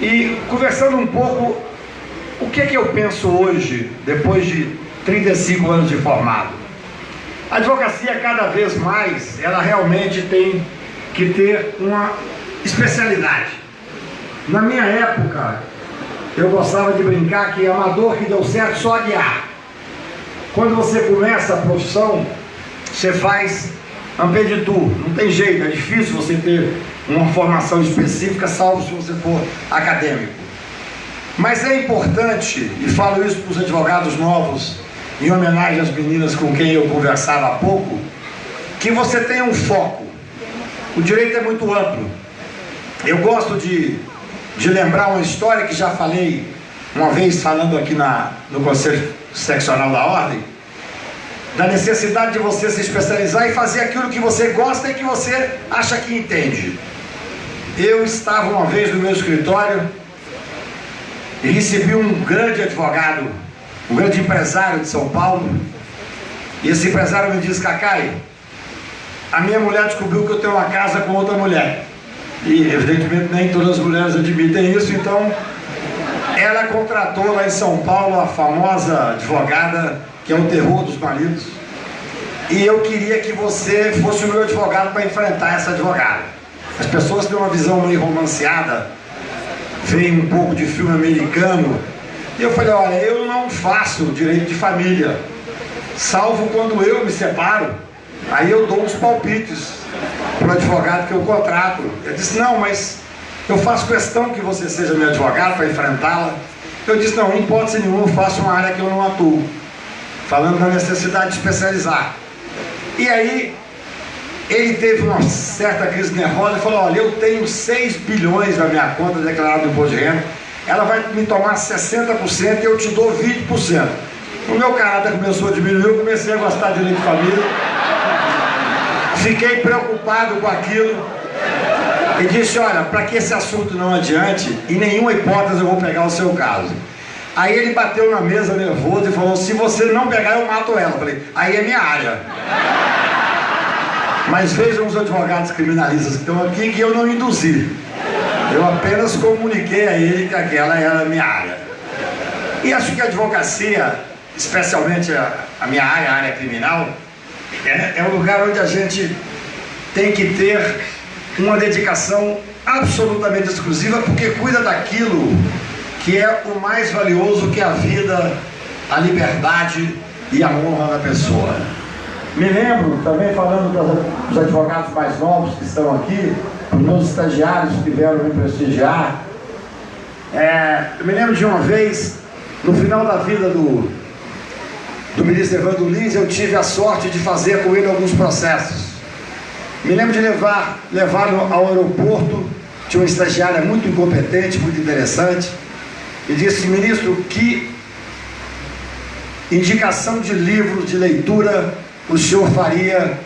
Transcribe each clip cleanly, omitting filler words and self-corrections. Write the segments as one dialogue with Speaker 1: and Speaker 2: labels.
Speaker 1: E conversando um pouco, o que é que eu penso hoje, depois de 35 anos de formado? A advocacia, cada vez mais, ela realmente tem que ter uma especialidade. Na minha época, eu gostava de brincar que amador que deu certo só guiar. Quando você começa a profissão, você faz ampeditur, não tem jeito, é difícil você ter uma formação específica, salvo se você for acadêmico. Mas é importante, e falo isso para os advogados novos, em homenagem às meninas com quem eu conversava há pouco, que você tenha um foco. O direito é muito amplo. Eu gosto de lembrar uma história que já falei uma vez, falando aqui no Conselho Seccional da Ordem, da necessidade de você se especializar e fazer aquilo que você gosta e que você acha que entende. Eu estava uma vez no meu escritório e recebi um grande advogado, um grande empresário de São Paulo, e esse empresário me disse: Cacai, a minha mulher descobriu que eu tenho uma casa com outra mulher. E evidentemente nem todas as mulheres admitem isso, então ela contratou lá em São Paulo a famosa advogada, que é o terror dos maridos, e eu queria que você fosse o meu advogado para enfrentar essa advogada. As pessoas têm uma visão meio romanceada, veem um pouco de filme americano, e eu falei: olha, eu não faço direito de família, salvo quando eu me separo, aí eu dou uns palpites para o advogado que eu contrato. Ele disse: não, mas eu faço questão que você seja meu advogado para enfrentá-la. Eu disse: não, em hipótese nenhuma, eu faço uma área que eu não atuo, falando da necessidade de especializar. E aí ele teve uma certa crise nervosa e falou: olha, eu tenho 6 bilhões na minha conta declarada no imposto de renda, ela vai me tomar 60% e eu te dou 20%. O meu caráter começou a diminuir, eu comecei a gostar de direito de família, fiquei preocupado com aquilo e disse: olha, para que esse assunto não adiante, em nenhuma hipótese eu vou pegar o seu caso. Aí ele bateu na mesa nervoso e falou: se você não pegar, eu mato ela. Eu falei: aí é minha área. Mas vejam os advogados criminalistas que estão aqui, que eu não induzi, eu apenas comuniquei a ele que aquela era a minha área. E acho que a advocacia, especialmente a minha área, a área criminal, é um lugar onde a gente tem que ter uma dedicação absolutamente exclusiva, porque cuida daquilo que é o mais valioso, que é a vida, a liberdade e a honra da pessoa. Me lembro, também falando dos advogados mais novos que estão aqui, os meus estagiários que vieram me prestigiar, eu me lembro de uma vez, no final da vida do ministro Evandro Lins, eu tive a sorte de fazer com ele alguns processos. Me lembro de levá-lo ao aeroporto, tinha uma estagiária muito incompetente, muito interessante, e disse: ministro, que indicação de livro de leitura o senhor faria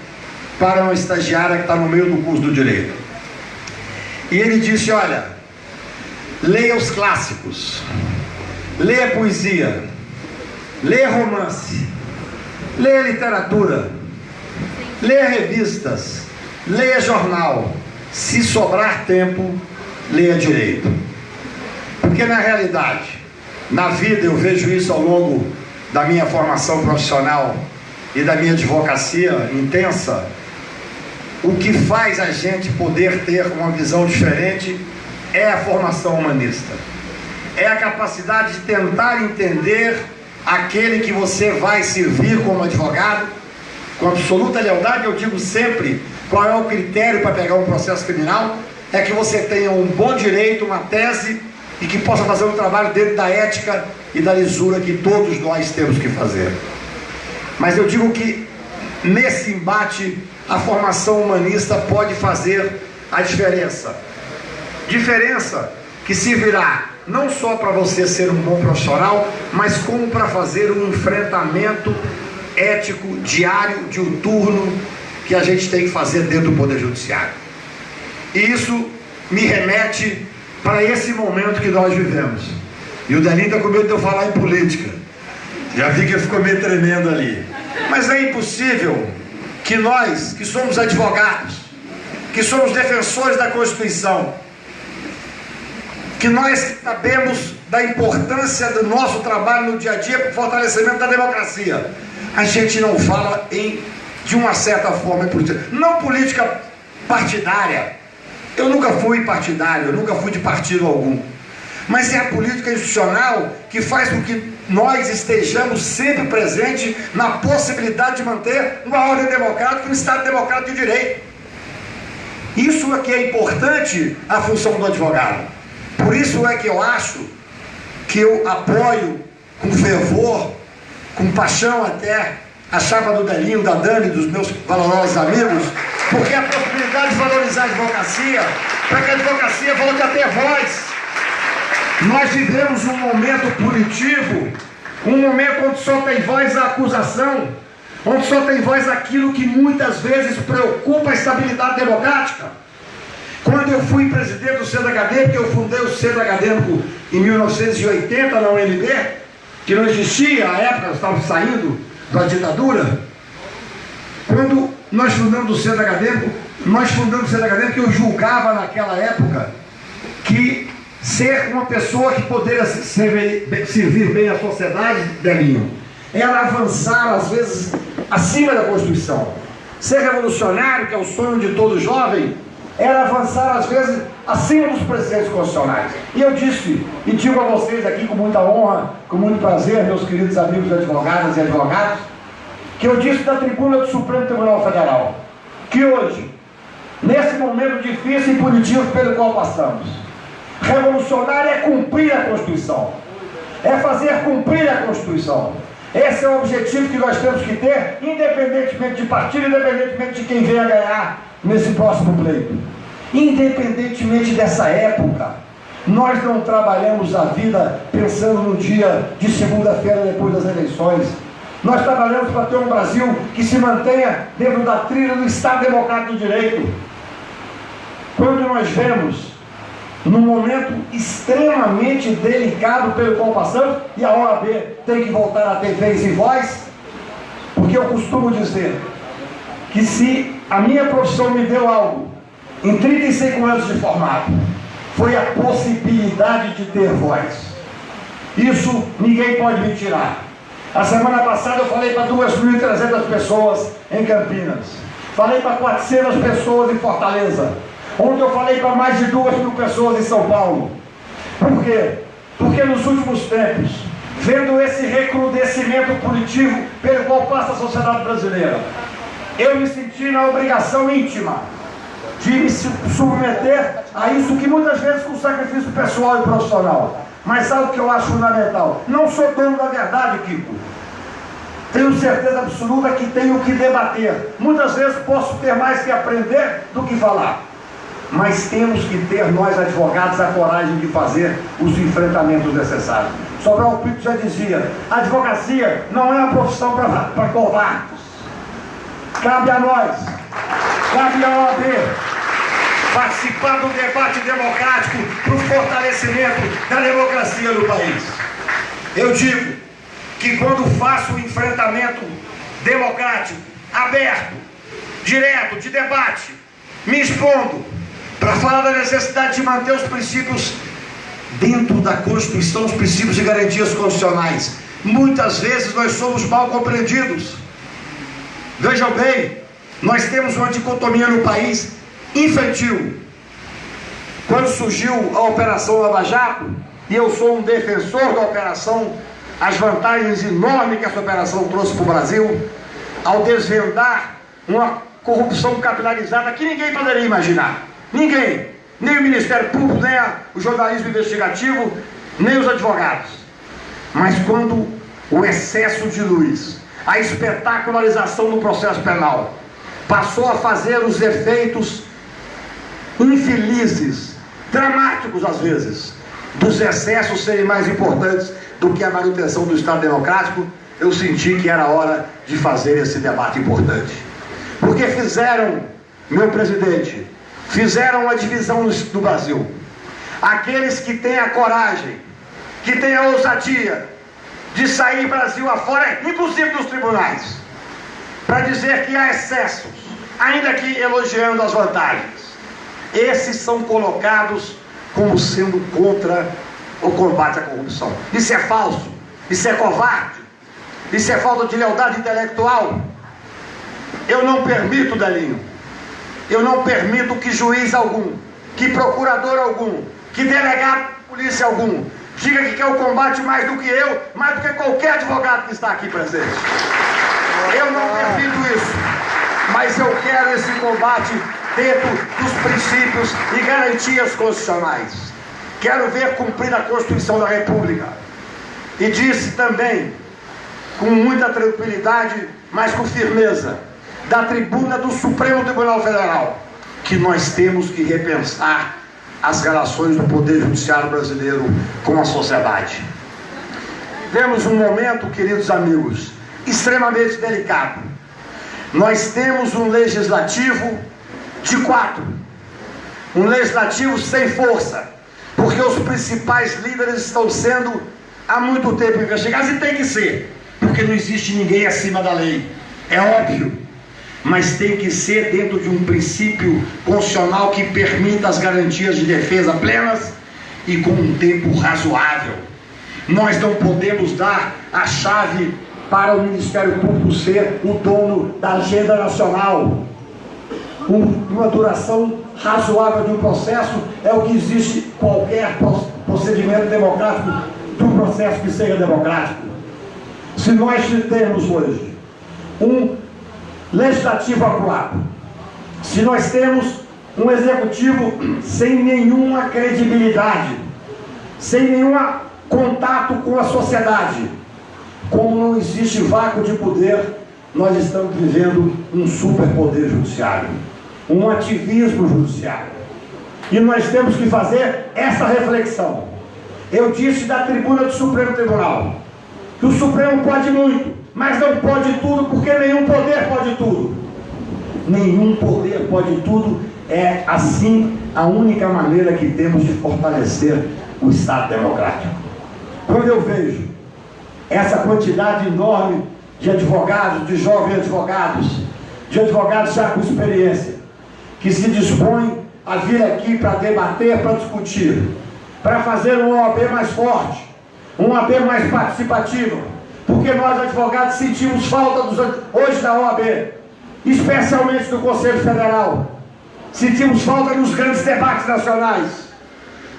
Speaker 1: para uma estagiária que está no meio do curso do direito? E ele disse: olha, leia os clássicos, leia poesia, leia romance, leia literatura, leia revistas, leia jornal, se sobrar tempo, leia direito. Porque na realidade, na vida, eu vejo isso ao longo da minha formação profissional e da minha advocacia intensa, o que faz a gente poder ter uma visão diferente é a formação humanista, é a capacidade de tentar entender aquele que você vai servir como advogado, com absoluta lealdade. Eu digo sempre, qual é o critério para pegar um processo criminal? É que você tenha um bom direito, uma tese, e que possa fazer um trabalho dentro da ética e da lisura que todos nós temos que fazer. Mas eu digo que nesse embate a formação humanista pode fazer a diferença. Diferença que servirá não só para você ser um bom profissional, mas como para fazer um enfrentamento ético, diário, diuturno, que a gente tem que fazer dentro do Poder Judiciário. E isso me remete para esse momento que nós vivemos. E o Delinho está com medo de eu falar em política. Já vi que ele ficou meio tremendo ali. Mas é impossível que nós, que somos advogados, que somos defensores da Constituição, que nós sabemos da importância do nosso trabalho no dia a dia para o fortalecimento da democracia, a gente não fala de uma certa forma em política, não política partidária. Eu nunca fui partidário, eu nunca fui de partido algum, mas é a política institucional que faz com que nós estejamos sempre presentes na possibilidade de manter uma ordem democrática e um Estado democrático de direito. Isso é que é importante a função do advogado. Por isso é que eu acho que eu apoio com fervor, com paixão até, a chapa do Delinho, da Dani, dos meus valorosos amigos, porque a possibilidade de valorizar a advocacia, para que a advocacia volte a ter voz. Nós vivemos um momento punitivo, um momento onde só tem voz a acusação, onde só tem voz aquilo que muitas vezes preocupa a estabilidade democrática. Quando eu fui presidente do Centro Acadêmico, eu fundei o Centro Acadêmico em 1980 na UNB, que não existia, à época, nós estávamos saindo da ditadura. Quando nós fundamos o Centro Acadêmico, que eu julgava naquela época que ser uma pessoa que poderia servir bem à sociedade, Delinho, era avançar, às vezes, acima da Constituição. Ser revolucionário, que é o sonho de todo jovem, era avançar, às vezes, acima dos preceitos constitucionais. E eu disse, e digo a vocês aqui com muita honra, com muito prazer, meus queridos amigos advogadas e advogados, que eu disse da tribuna do Supremo Tribunal Federal, que hoje, nesse momento difícil e punitivo pelo qual passamos, revolucionário é cumprir a Constituição, é fazer cumprir a Constituição. Esse é o objetivo que nós temos que ter, independentemente de partido, independentemente de quem venha ganhar nesse próximo pleito. Independentemente dessa época, nós não trabalhamos a vida pensando no dia de segunda-feira depois das eleições. Nós trabalhamos para ter um Brasil que se mantenha dentro da trilha do Estado Democrático de Direito. Quando nós vemos num momento extremamente delicado pelo qual passamos, e a OAB tem que voltar a ter vez e voz, porque eu costumo dizer que se a minha profissão me deu algo em 35 anos de formado, foi a possibilidade de ter voz. Isso ninguém pode me tirar. A semana passada eu falei para 2.300 pessoas em Campinas, falei para 400 pessoas em Fortaleza, onde eu falei para mais de 2.000 pessoas em São Paulo. Por quê? Porque nos últimos tempos, vendo esse recrudescimento punitivo pelo qual passa a sociedade brasileira, eu me senti na obrigação íntima de me submeter a isso, que muitas vezes com sacrifício pessoal e profissional. Mas algo que eu acho fundamental: não sou dono da verdade, Kiko. Tenho certeza absoluta que tenho que debater. Muitas vezes posso ter mais que aprender do que falar. Mas temos que ter, nós advogados, a coragem de fazer os enfrentamentos necessários. Sobral Pinto já dizia: a advocacia não é uma profissão para covardes. Cabe a nós, cabe à OAB, participar do debate democrático para o fortalecimento da democracia no país. Eu digo que quando faço um enfrentamento democrático, aberto, direto, de debate, me expondo para falar da necessidade de manter os princípios dentro da Constituição, os princípios de garantias constitucionais, muitas vezes nós somos mal compreendidos. Vejam bem, nós temos uma dicotomia no país infantil. Quando surgiu a Operação Lava Jato, e eu sou um defensor da operação, as vantagens enormes que essa operação trouxe para o Brasil, ao desvendar uma corrupção capilarizada que ninguém poderia imaginar. Ninguém, nem o Ministério Público, nem o jornalismo investigativo, nem os advogados. Mas quando o excesso de luz, a espetacularização do processo penal passou a fazer os efeitos infelizes, dramáticos às vezes, dos excessos serem mais importantes do que a manutenção do Estado Democrático, eu senti que era hora de fazer esse debate importante. Porque fizeram, meu presidente, fizeram uma divisão do Brasil. Aqueles que têm a coragem, que têm a ousadia de sair Brasil afora, inclusive dos tribunais, para dizer que há excessos, ainda que elogiando as vantagens. Esses são colocados como sendo contra o combate à corrupção. Isso é falso, isso é covarde, isso é falta de lealdade intelectual. Eu não permito, Delinho, eu não permito que juiz algum, que procurador algum, que delegado de polícia algum diga que quer o combate mais do que eu, mais do que qualquer advogado que está aqui presente. Eu não permito isso, mas eu quero esse combate dentro dos princípios e garantias constitucionais. Quero ver cumprida a Constituição da República. E disse também, com muita tranquilidade, mas com firmeza, da tribuna do Supremo Tribunal Federal, que nós temos que repensar as relações do Poder Judiciário brasileiro com a sociedade. Vivemos um momento, queridos amigos, extremamente delicado. Nós temos um legislativo de 4, um legislativo sem força, porque os principais líderes estão sendo há muito tempo investigados, e tem que ser, porque não existe ninguém acima da lei, é óbvio, mas tem que ser dentro de um princípio constitucional que permita as garantias de defesa plenas e com um tempo razoável. Nós não podemos dar a chave para o Ministério Público ser o dono da agenda nacional. Uma duração razoável de um processo é o que existe qualquer procedimento democrático, de um processo que seja democrático. Se nós temos hoje um legislativo acuado, se nós temos um executivo sem nenhuma credibilidade, sem nenhum contato com a sociedade, como não existe vácuo de poder, nós estamos vivendo um superpoder judiciário, um ativismo judiciário. E nós temos que fazer essa reflexão. Eu disse da tribuna do Supremo Tribunal que o Supremo pode muito, mas não pode tudo, porque nenhum poder pode tudo. Nenhum poder pode tudo. É assim a única maneira que temos de fortalecer o Estado democrático. Quando eu vejo essa quantidade enorme de advogados, de jovens advogados, de advogados já com experiência, que se dispõem a vir aqui para debater, para discutir, para fazer uma OAB mais forte, uma OAB mais participativa, porque nós advogados sentimos falta hoje da OAB, especialmente do Conselho Federal, sentimos falta nos grandes debates nacionais.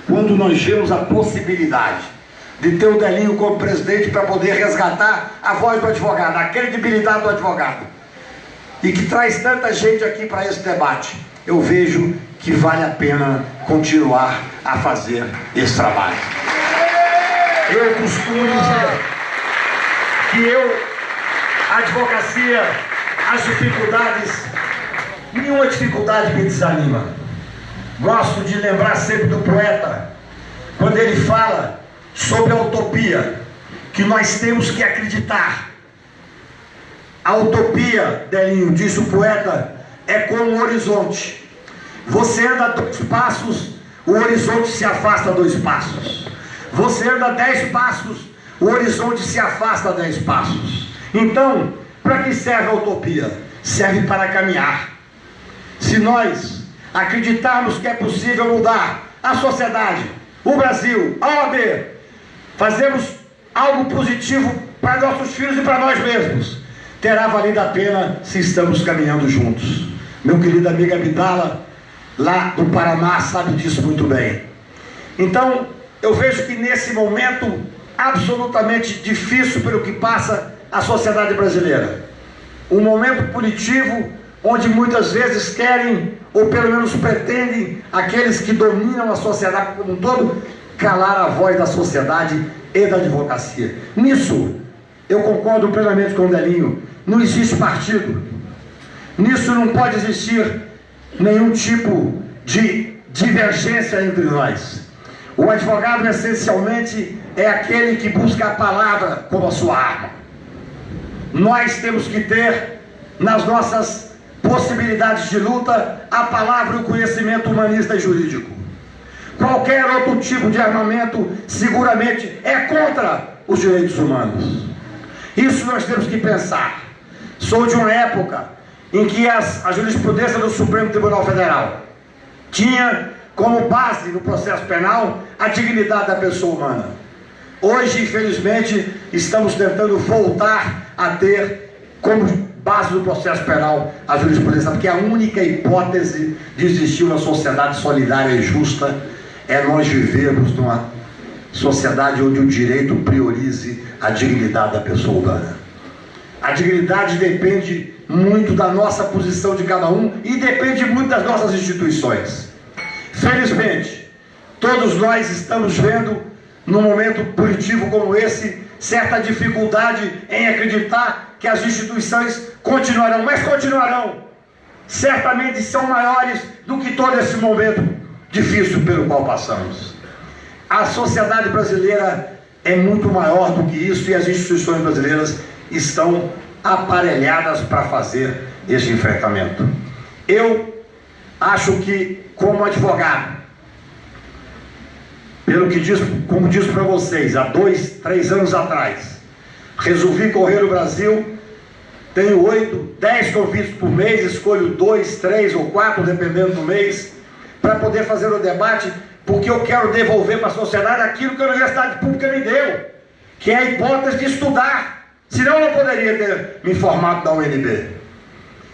Speaker 1: Quando nós vemos a possibilidade de ter o Delinho como presidente para poder resgatar a voz do advogado, a credibilidade do advogado, e que traz tanta gente aqui para esse debate, eu vejo que vale a pena continuar a fazer esse trabalho. Eu costumo dizer que a advocacia, as dificuldades, nenhuma dificuldade me desanima. Gosto de lembrar sempre do poeta, quando ele fala sobre a utopia, que nós temos que acreditar. A utopia, Delinho, diz o poeta, é como um horizonte. Você anda 2 passos, o horizonte se afasta 2 passos. Você anda 10 passos, o horizonte se afasta 10 passos. Então, para que serve a utopia? Serve para caminhar. Se nós acreditarmos que é possível mudar a sociedade, o Brasil, a OAB, fazemos algo positivo para nossos filhos e para nós mesmos, terá valido a pena se estamos caminhando juntos. Meu querido amigo Abdala, lá do Paraná, sabe disso muito bem. Então, eu vejo que nesse momento absolutamente difícil pelo que passa a sociedade brasileira, um momento punitivo onde muitas vezes querem, ou pelo menos pretendem, aqueles que dominam a sociedade como um todo, calar a voz da sociedade e da advocacia. Nisso, eu concordo plenamente com o Delinho, não existe partido, nisso não pode existir nenhum tipo de divergência entre nós. O advogado, essencialmente, é aquele que busca a palavra como a sua arma. Nós temos que ter, nas nossas possibilidades de luta, a palavra e o conhecimento humanista e jurídico. Qualquer outro tipo de armamento, seguramente, é contra os direitos humanos. Isso nós temos que pensar. Sou de uma época em que a jurisprudência do Supremo Tribunal Federal tinha como base no processo penal a dignidade da pessoa humana. Hoje, infelizmente, estamos tentando voltar a ter como base do processo penal a jurisprudência, porque a única hipótese de existir uma sociedade solidária e justa é nós vivermos numa sociedade onde o direito priorize a dignidade da pessoa humana. A dignidade depende muito da nossa posição de cada um e depende muito das nossas instituições. Felizmente, todos nós estamos vendo, num momento positivo como esse, certa dificuldade em acreditar que as instituições continuarão, mas continuarão. Certamente são maiores do que todo esse momento difícil pelo qual passamos. A sociedade brasileira é muito maior do que isso e as instituições brasileiras estão aparelhadas para fazer esse enfrentamento. Eu acho que, como advogado, como disse para vocês, há 2, 3 anos atrás, resolvi correr o Brasil, tenho 8, 10 convites por mês, escolho 2, 3 ou 4, dependendo do mês, para poder fazer o debate, porque eu quero devolver para a sociedade aquilo que a Universidade Pública me deu, que é a hipótese de estudar. Senão eu não poderia ter me formado da UNB.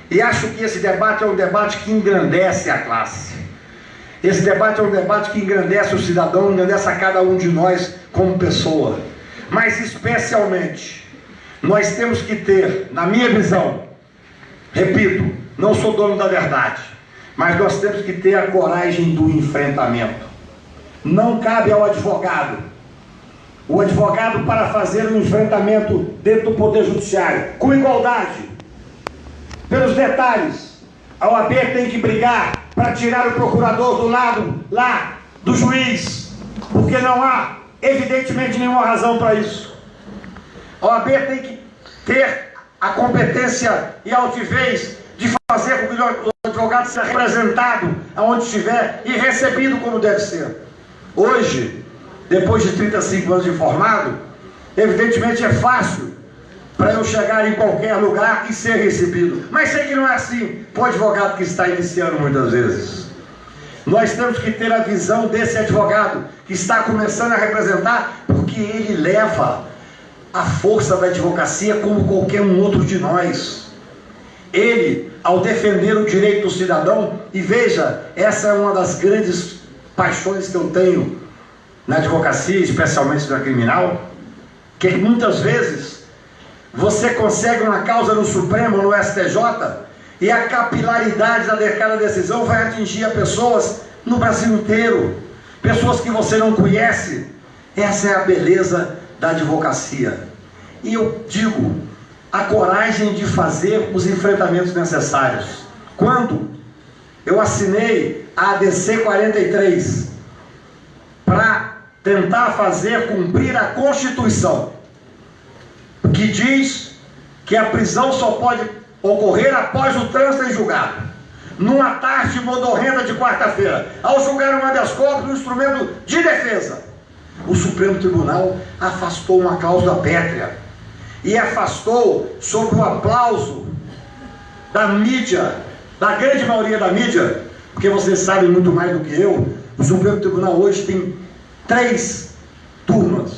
Speaker 1: E acho que esse debate é um debate que engrandece a classe. Esse debate é um debate que engrandece o cidadão, engrandece a cada um de nós como pessoa. Mas especialmente, nós temos que ter, na minha visão, repito, não sou dono da verdade, mas nós temos que ter a coragem do enfrentamento. Não cabe ao advogado, o advogado, para fazer um enfrentamento dentro do Poder Judiciário, com igualdade, pelos detalhes, a OAB tem que brigar para tirar o procurador do lado lá do juiz, porque não há, evidentemente, nenhuma razão para isso. A OAB tem que ter a competência e a altivez de fazer com que o advogado seja representado aonde estiver e recebido como deve ser. Hoje, depois de 35 anos de formado, evidentemente é fácil para eu chegar em qualquer lugar e ser recebido. Mas sei que não é assim para o advogado que está iniciando muitas vezes. Nós temos que ter a visão desse advogado que está começando a representar, porque ele leva a força da advocacia como qualquer um outro de nós. Ele, ao defender o direito do cidadão, e veja, essa é uma das grandes paixões que eu tenho na advocacia, especialmente na criminal, que muitas vezes você consegue uma causa no Supremo, no STJ, e a capilaridade daquela decisão vai atingir a pessoas no Brasil inteiro, pessoas que você não conhece. Essa é a beleza da advocacia. E eu digo, a coragem de fazer os enfrentamentos necessários. Quando eu assinei a ADC 43 para tentar fazer cumprir a Constituição, que diz que a prisão só pode ocorrer após o trânsito em julgado, numa tarde modorrenta de quarta-feira, ao julgar um habeas corpus no instrumento de defesa, o Supremo Tribunal afastou uma cláusula pétrea, e afastou sob o aplauso da mídia, da grande maioria da mídia, porque vocês sabem muito mais do que eu. O Supremo Tribunal hoje tem 3 turmas.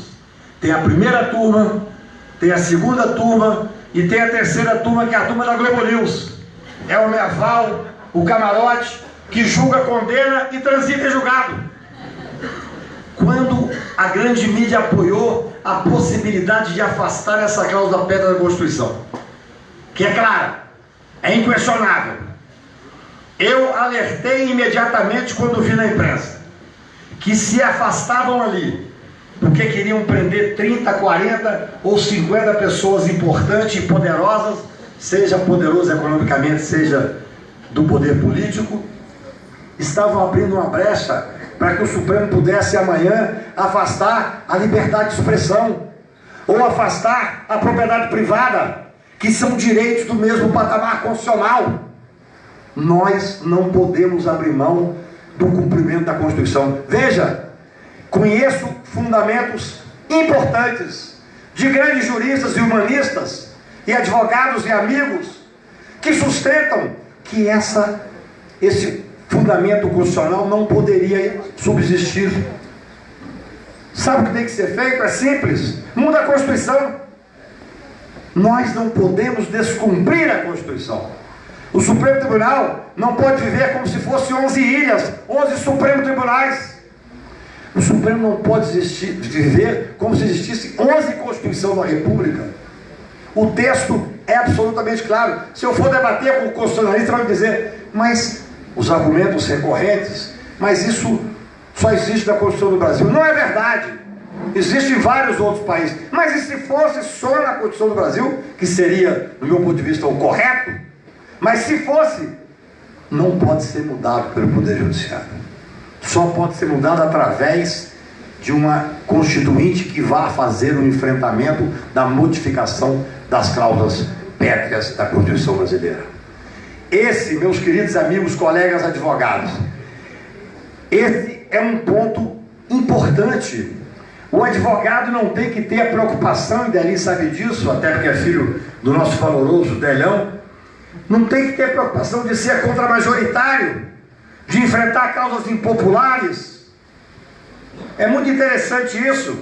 Speaker 1: Tem a primeira turma, tem a segunda turma e tem a terceira turma, que é a turma da Globo News. É o Merval, o camarote, que julga, condena e transita em julgado. Quando a grande mídia apoiou a possibilidade de afastar essa cláusula pétrea da Constituição, que é clara, é inquestionável, eu alertei imediatamente quando vi na imprensa que se afastavam ali porque queriam prender 30, 40 ou 50 pessoas importantes e poderosas, seja poderoso economicamente, seja do poder político, estavam abrindo uma brecha para que o Supremo pudesse amanhã afastar a liberdade de expressão, ou afastar a propriedade privada, que são direitos do mesmo patamar constitucional. Nós não podemos abrir mão do cumprimento da Constituição. Veja, conheço fundamentos importantes de grandes juristas e humanistas, e advogados e amigos, que sustentam que esse fundamento fundamento constitucional não poderia subsistir. Sabe o que tem que ser feito? É simples: muda a Constituição. Nós não podemos descumprir a Constituição. O Supremo Tribunal não pode viver como se fosse 11 ilhas, 11 Supremos Tribunais. O Supremo não pode viver como se existisse 11 Constituição da República. O texto é absolutamente claro. Se eu for debater com o constitucionalista, vai me dizer, mas os argumentos recorrentes, mas isso só existe na Constituição do Brasil. Não é verdade. Existe em vários outros países. Mas e se fosse só na Constituição do Brasil, que seria, do meu ponto de vista, o correto? Mas se fosse, não pode ser mudado pelo Poder Judiciário. Só pode ser mudado através de uma constituinte que vá fazer o enfrentamento da modificação das cláusulas pétreas da Constituição brasileira. Esse, meus queridos amigos, colegas advogados, esse é um ponto importante. O advogado não tem que ter a preocupação, e Deli sabe disso, até porque é filho do nosso valoroso Delhão, não tem que ter a preocupação de ser contra-majoritário, de enfrentar causas impopulares. É muito interessante isso,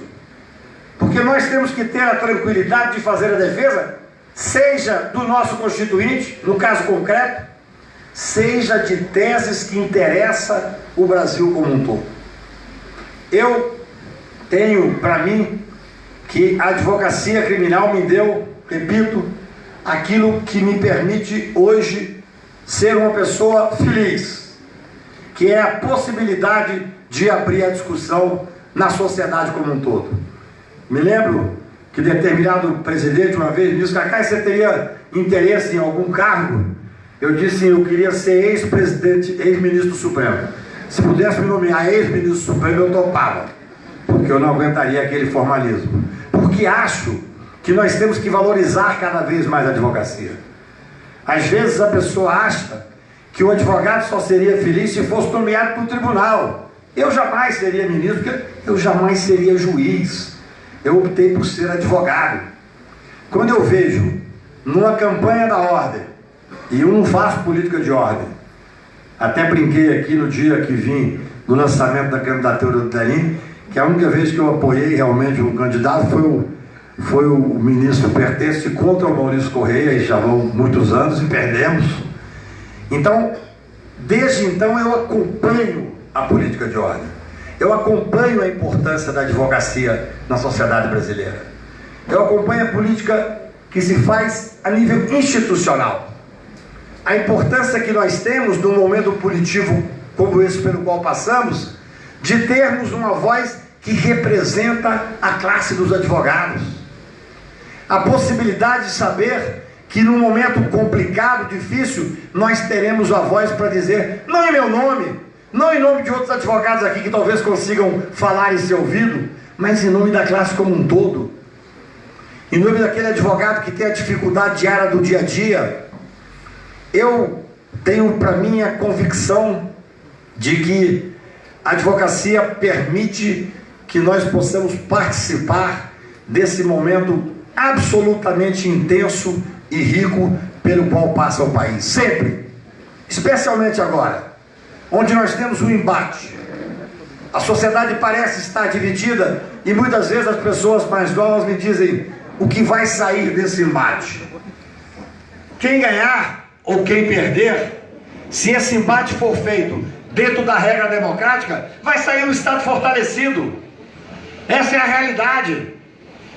Speaker 1: porque nós temos que ter a tranquilidade de fazer a defesa, seja do nosso constituinte, no caso concreto, seja de teses que interessam o Brasil como um todo. Eu tenho para mim que a advocacia criminal me deu, repito, aquilo que me permite hoje ser uma pessoa feliz, que é a possibilidade de abrir a discussão na sociedade como um todo. Me lembro que determinado presidente uma vez me disse: Cacá, você teria interesse em algum cargo? Eu disse: eu queria ser ex-presidente, ex-ministro do Supremo. Se pudesse me nomear ex-ministro do Supremo, eu topava, porque eu não aguentaria aquele formalismo. Porque acho que nós temos que valorizar cada vez mais a advocacia. Às vezes a pessoa acha que o advogado só seria feliz se fosse nomeado para o tribunal. Eu jamais seria ministro, porque eu jamais seria juiz. Eu optei por ser advogado. Quando eu vejo numa campanha da ordem, e eu não faço política de ordem, até brinquei aqui no dia que vim do lançamento da candidatura do Delim, que a única vez que eu apoiei realmente um candidato foi o ministro Pertence contra o Maurício Correia, e já vão muitos anos e perdemos. Então, desde então eu acompanho a política de ordem. Eu acompanho a importância da advocacia na sociedade brasileira. Eu acompanho a política que se faz a nível institucional. A importância que nós temos num momento punitivo como esse pelo qual passamos, de termos uma voz que representa a classe dos advogados. A possibilidade de saber que num momento complicado, difícil, nós teremos a voz para dizer, não em meu nome, não em nome de outros advogados aqui que talvez consigam falar e ser ouvido, mas em nome da classe como um todo, em nome daquele advogado que tem a dificuldade diária do dia a dia. Eu tenho para mim a convicção de que a advocacia permite que nós possamos participar desse momento absolutamente intenso e rico pelo qual passa o país, sempre, especialmente agora, onde nós temos um embate. A sociedade parece estar dividida e muitas vezes as pessoas mais novas me dizem o que vai sair desse embate. Quem ganhar ou quem perder, se esse embate for feito dentro da regra democrática, vai sair um Estado fortalecido. Essa é a realidade.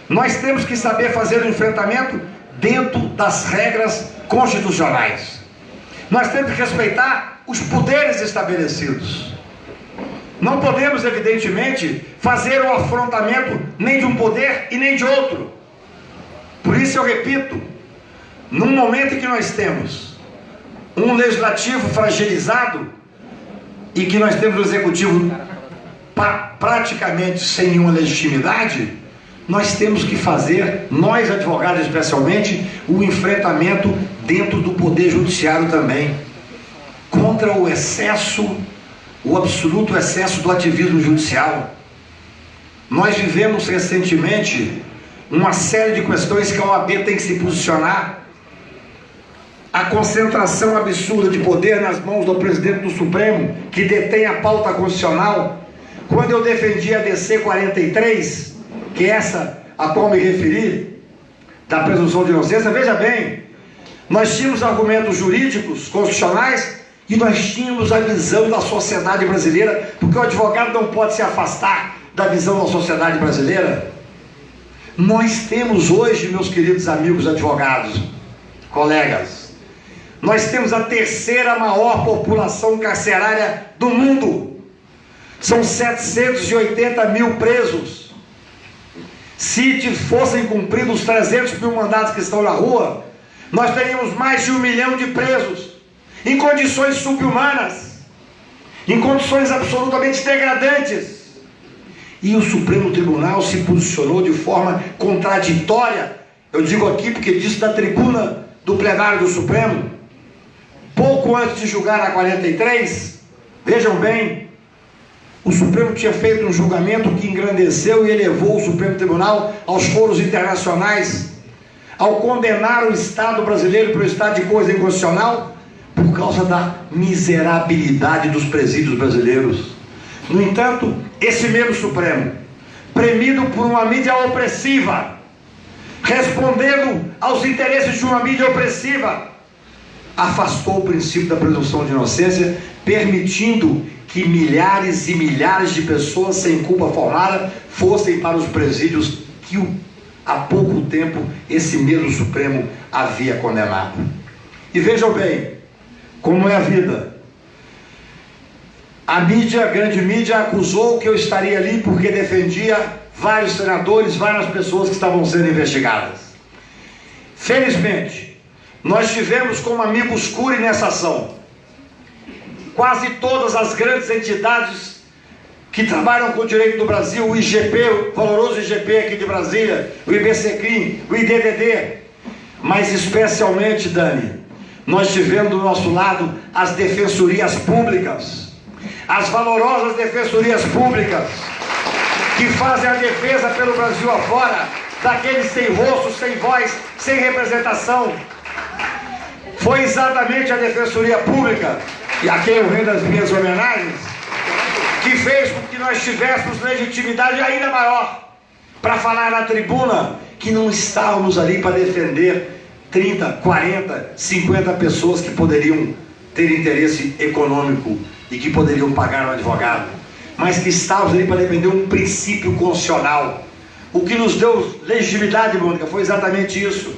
Speaker 1: Nós temos que saber fazer o enfrentamento dentro das regras constitucionais. Nós temos que respeitar os poderes estabelecidos. Não podemos, evidentemente, fazer o afrontamento nem de um poder e nem de outro. Por isso eu repito, num momento em que nós temos um legislativo fragilizado e que nós temos o executivo praticamente sem nenhuma legitimidade, nós temos que fazer, nós advogados especialmente, o enfrentamento dentro do Poder Judiciário também, contra o excesso, o absoluto excesso do ativismo judicial. Nós vivemos recentemente uma série de questões que a OAB tem que se posicionar. a concentração absurda de poder nas mãos do presidente do Supremo, que detém a pauta constitucional. Quando eu defendi a DC 43, que é essa a qual me referi, da presunção de inocência, veja bem, nós tínhamos argumentos jurídicos, constitucionais, e nós tínhamos a visão da sociedade brasileira, porque o advogado não pode se afastar da visão da sociedade brasileira. Nós temos hoje, meus queridos amigos advogados, colegas, nós temos a terceira maior população carcerária do mundo. São 780 mil presos. Se fossem cumpridos os 300 mil mandados que estão na rua, nós teríamos mais de 1 milhão de presos, em condições subhumanas, em condições absolutamente degradantes. E o Supremo Tribunal se posicionou de forma contraditória. Eu digo aqui porque disse da tribuna do plenário do Supremo, pouco antes de julgar a 43, vejam bem, o Supremo tinha feito um julgamento que engrandeceu e elevou o Supremo Tribunal aos foros internacionais, ao condenar o Estado brasileiro pelo estado de coisa inconstitucional, por causa da miserabilidade dos presídios brasileiros. No entanto, esse mesmo Supremo, premido por uma mídia opressiva, respondendo aos interesses de uma mídia opressiva, afastou o princípio da presunção de inocência, permitindo que milhares e milhares de pessoas sem culpa formada fossem para os presídios que há pouco tempo esse mesmo Supremo havia condenado. E vejam bem como é a vida. A mídia, a grande mídia, acusou que eu estaria ali porque defendia vários senadores, várias pessoas que estavam sendo investigadas. Felizmente, nós tivemos como amigos Cury nessa ação quase todas as grandes entidades que trabalham com o direito do Brasil, o IGP, o valoroso IGP aqui de Brasília, o IBCCRIM, o IDDD, mas especialmente, Dani, nós tivemos do nosso lado as defensorias públicas, as valorosas defensorias públicas, que fazem a defesa pelo Brasil afora, daqueles sem rosto, sem voz, sem representação. Foi exatamente a Defensoria Pública, e a quem eu rendo as minhas homenagens, que fez com que nós tivéssemos legitimidade ainda maior para falar na tribuna que não estávamos ali para defender 30, 40, 50 pessoas que poderiam ter interesse econômico e que poderiam pagar um advogado, mas que estávamos ali para defender um princípio constitucional. O que nos deu legitimidade, Mônica, foi exatamente isso.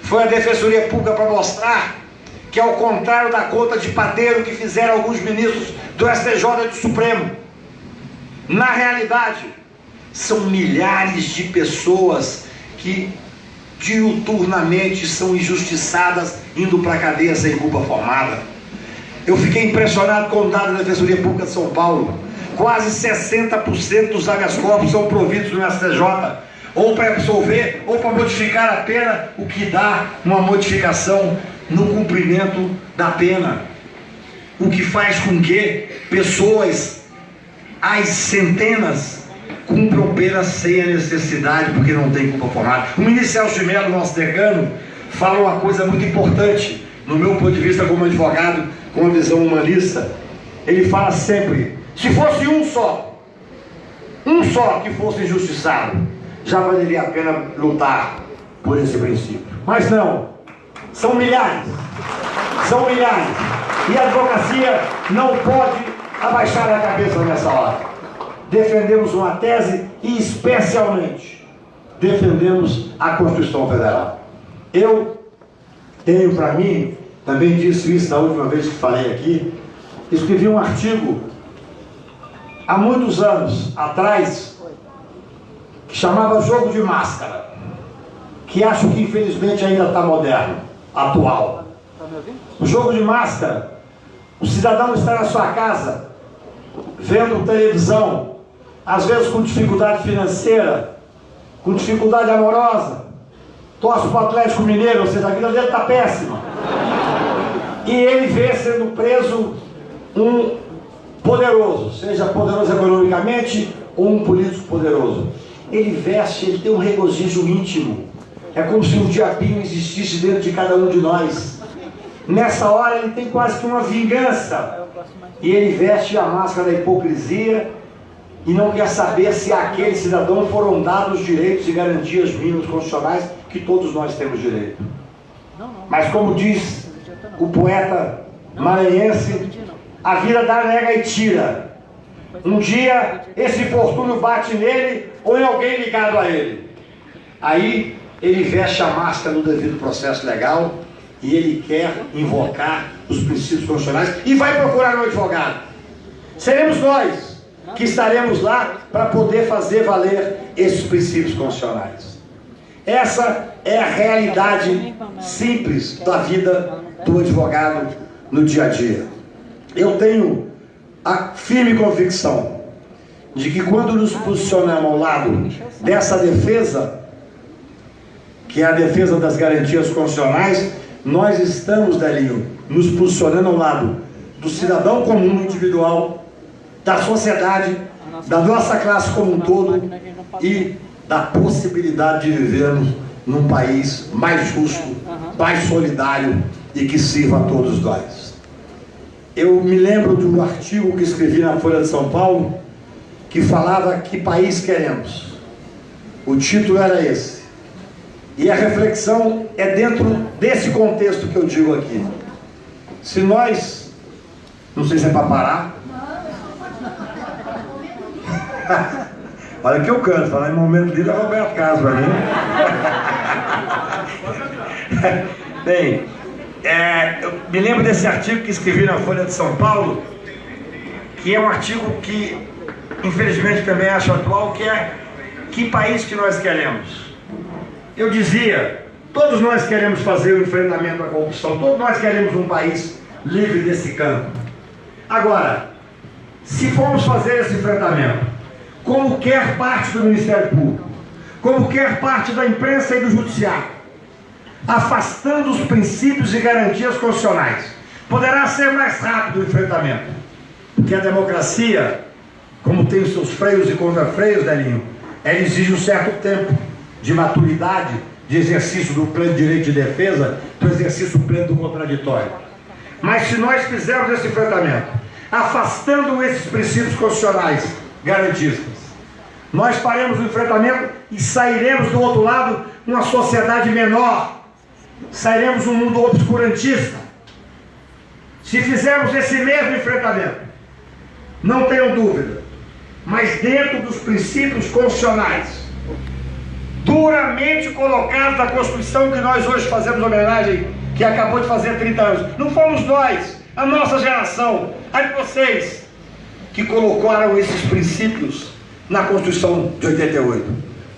Speaker 1: Foi a Defensoria Pública para mostrar que, ao contrário da conta de padeiro que fizeram alguns ministros do STJ e do Supremo, na realidade, são milhares de pessoas que diuturnamente são injustiçadas, indo para a cadeia sem culpa formada. Eu fiquei impressionado com o dado da Defensoria Pública de São Paulo. Quase 60% dos habeas corpus são providos no STJ, ou para absolver, ou para modificar a pena, o que dá uma modificação no cumprimento da pena. O que faz com que pessoas, às centenas, cumpram pena sem a necessidade, porque não tem culpa formada. O ministro Celso de Mello, nosso decano, fala uma coisa muito importante, no meu ponto de vista como advogado, com uma visão humanista. Ele fala sempre, se fosse um só que fosse injustiçado, já valeria a pena lutar por esse princípio. Mas não, são milhares, e a advocacia não pode abaixar a cabeça nessa hora. Defendemos uma tese e, especialmente, defendemos a Constituição Federal. Eu tenho para mim, também disse isso da última vez que falei aqui, escrevi um artigo há muitos anos atrás que chamava Jogo de Máscara, que acho que infelizmente ainda está moderno, atual. O jogo de máscara, o cidadão está na sua casa, vendo televisão, às vezes com dificuldade financeira, com dificuldade amorosa, torce para o Atlético Mineiro, ou seja, a vida dele está péssima. E ele vê sendo preso um poderoso, seja poderoso economicamente ou um político poderoso. Ele veste, ele tem um regozijo íntimo. É como se um diabinho existisse dentro de cada um de nós. Nessa hora ele tem quase que uma vingança. E ele veste a máscara da hipocrisia e não quer saber se àquele cidadão foram dados direitos e garantias mínimas constitucionais que todos nós temos direito. Mas como diz o poeta maranhense, a vida dá, nega e tira. Um dia esse infortúnio bate nele ou em alguém ligado a ele. Aí ele veste a máscara no devido processo legal e ele quer invocar os princípios constitucionais e vai procurar um advogado. Seremos nós que estaremos lá para poder fazer valer esses princípios constitucionais. Essa é a realidade simples da vida do advogado no dia a dia. Eu tenho a firme convicção de que quando nos posicionamos ao lado dessa defesa, que é a defesa das garantias constitucionais, nós estamos, Delinho, nos posicionando ao lado do cidadão comum individual, da sociedade, da nossa classe como um todo e da possibilidade de vivermos num país mais justo, mais solidário e que sirva a todos nós. Eu me lembro de um artigo que escrevi na Folha de São Paulo que falava que país queremos. O título era esse. E a reflexão é dentro desse contexto que eu digo aqui. Se nós, não sei se é para parar, olha que eu canto, falar em momento livre é Roberto Carlos para mim. Bem, eu me lembro desse artigo que escrevi na Folha de São Paulo, que é um artigo que infelizmente também acho atual, que é: que país que nós queremos? Eu dizia, todos nós queremos fazer o enfrentamento à corrupção, todos nós queremos um país livre desse campo. Agora, se formos fazer esse enfrentamento, como quer parte do Ministério Público, como quer parte da imprensa e do Judiciário, afastando os princípios e garantias constitucionais, poderá ser mais rápido o enfrentamento. Porque a democracia, como tem os seus freios e contrafreios, Delinho, ela exige um certo tempo de maturidade, de exercício do pleno direito de defesa, do exercício pleno do contraditório. Mas se nós fizermos esse enfrentamento, afastando esses princípios constitucionais garantistas, nós faremos o enfrentamento e sairemos do outro lado uma sociedade menor, sairemos um mundo obscurantista. Se fizermos esse mesmo enfrentamento, não tenham dúvida, mas dentro dos princípios constitucionais, duramente colocados na Constituição que nós hoje fazemos homenagem, que acabou de fazer 30 anos. Não fomos nós, a nossa geração, a de vocês, que colocaram esses princípios na Constituição de 88.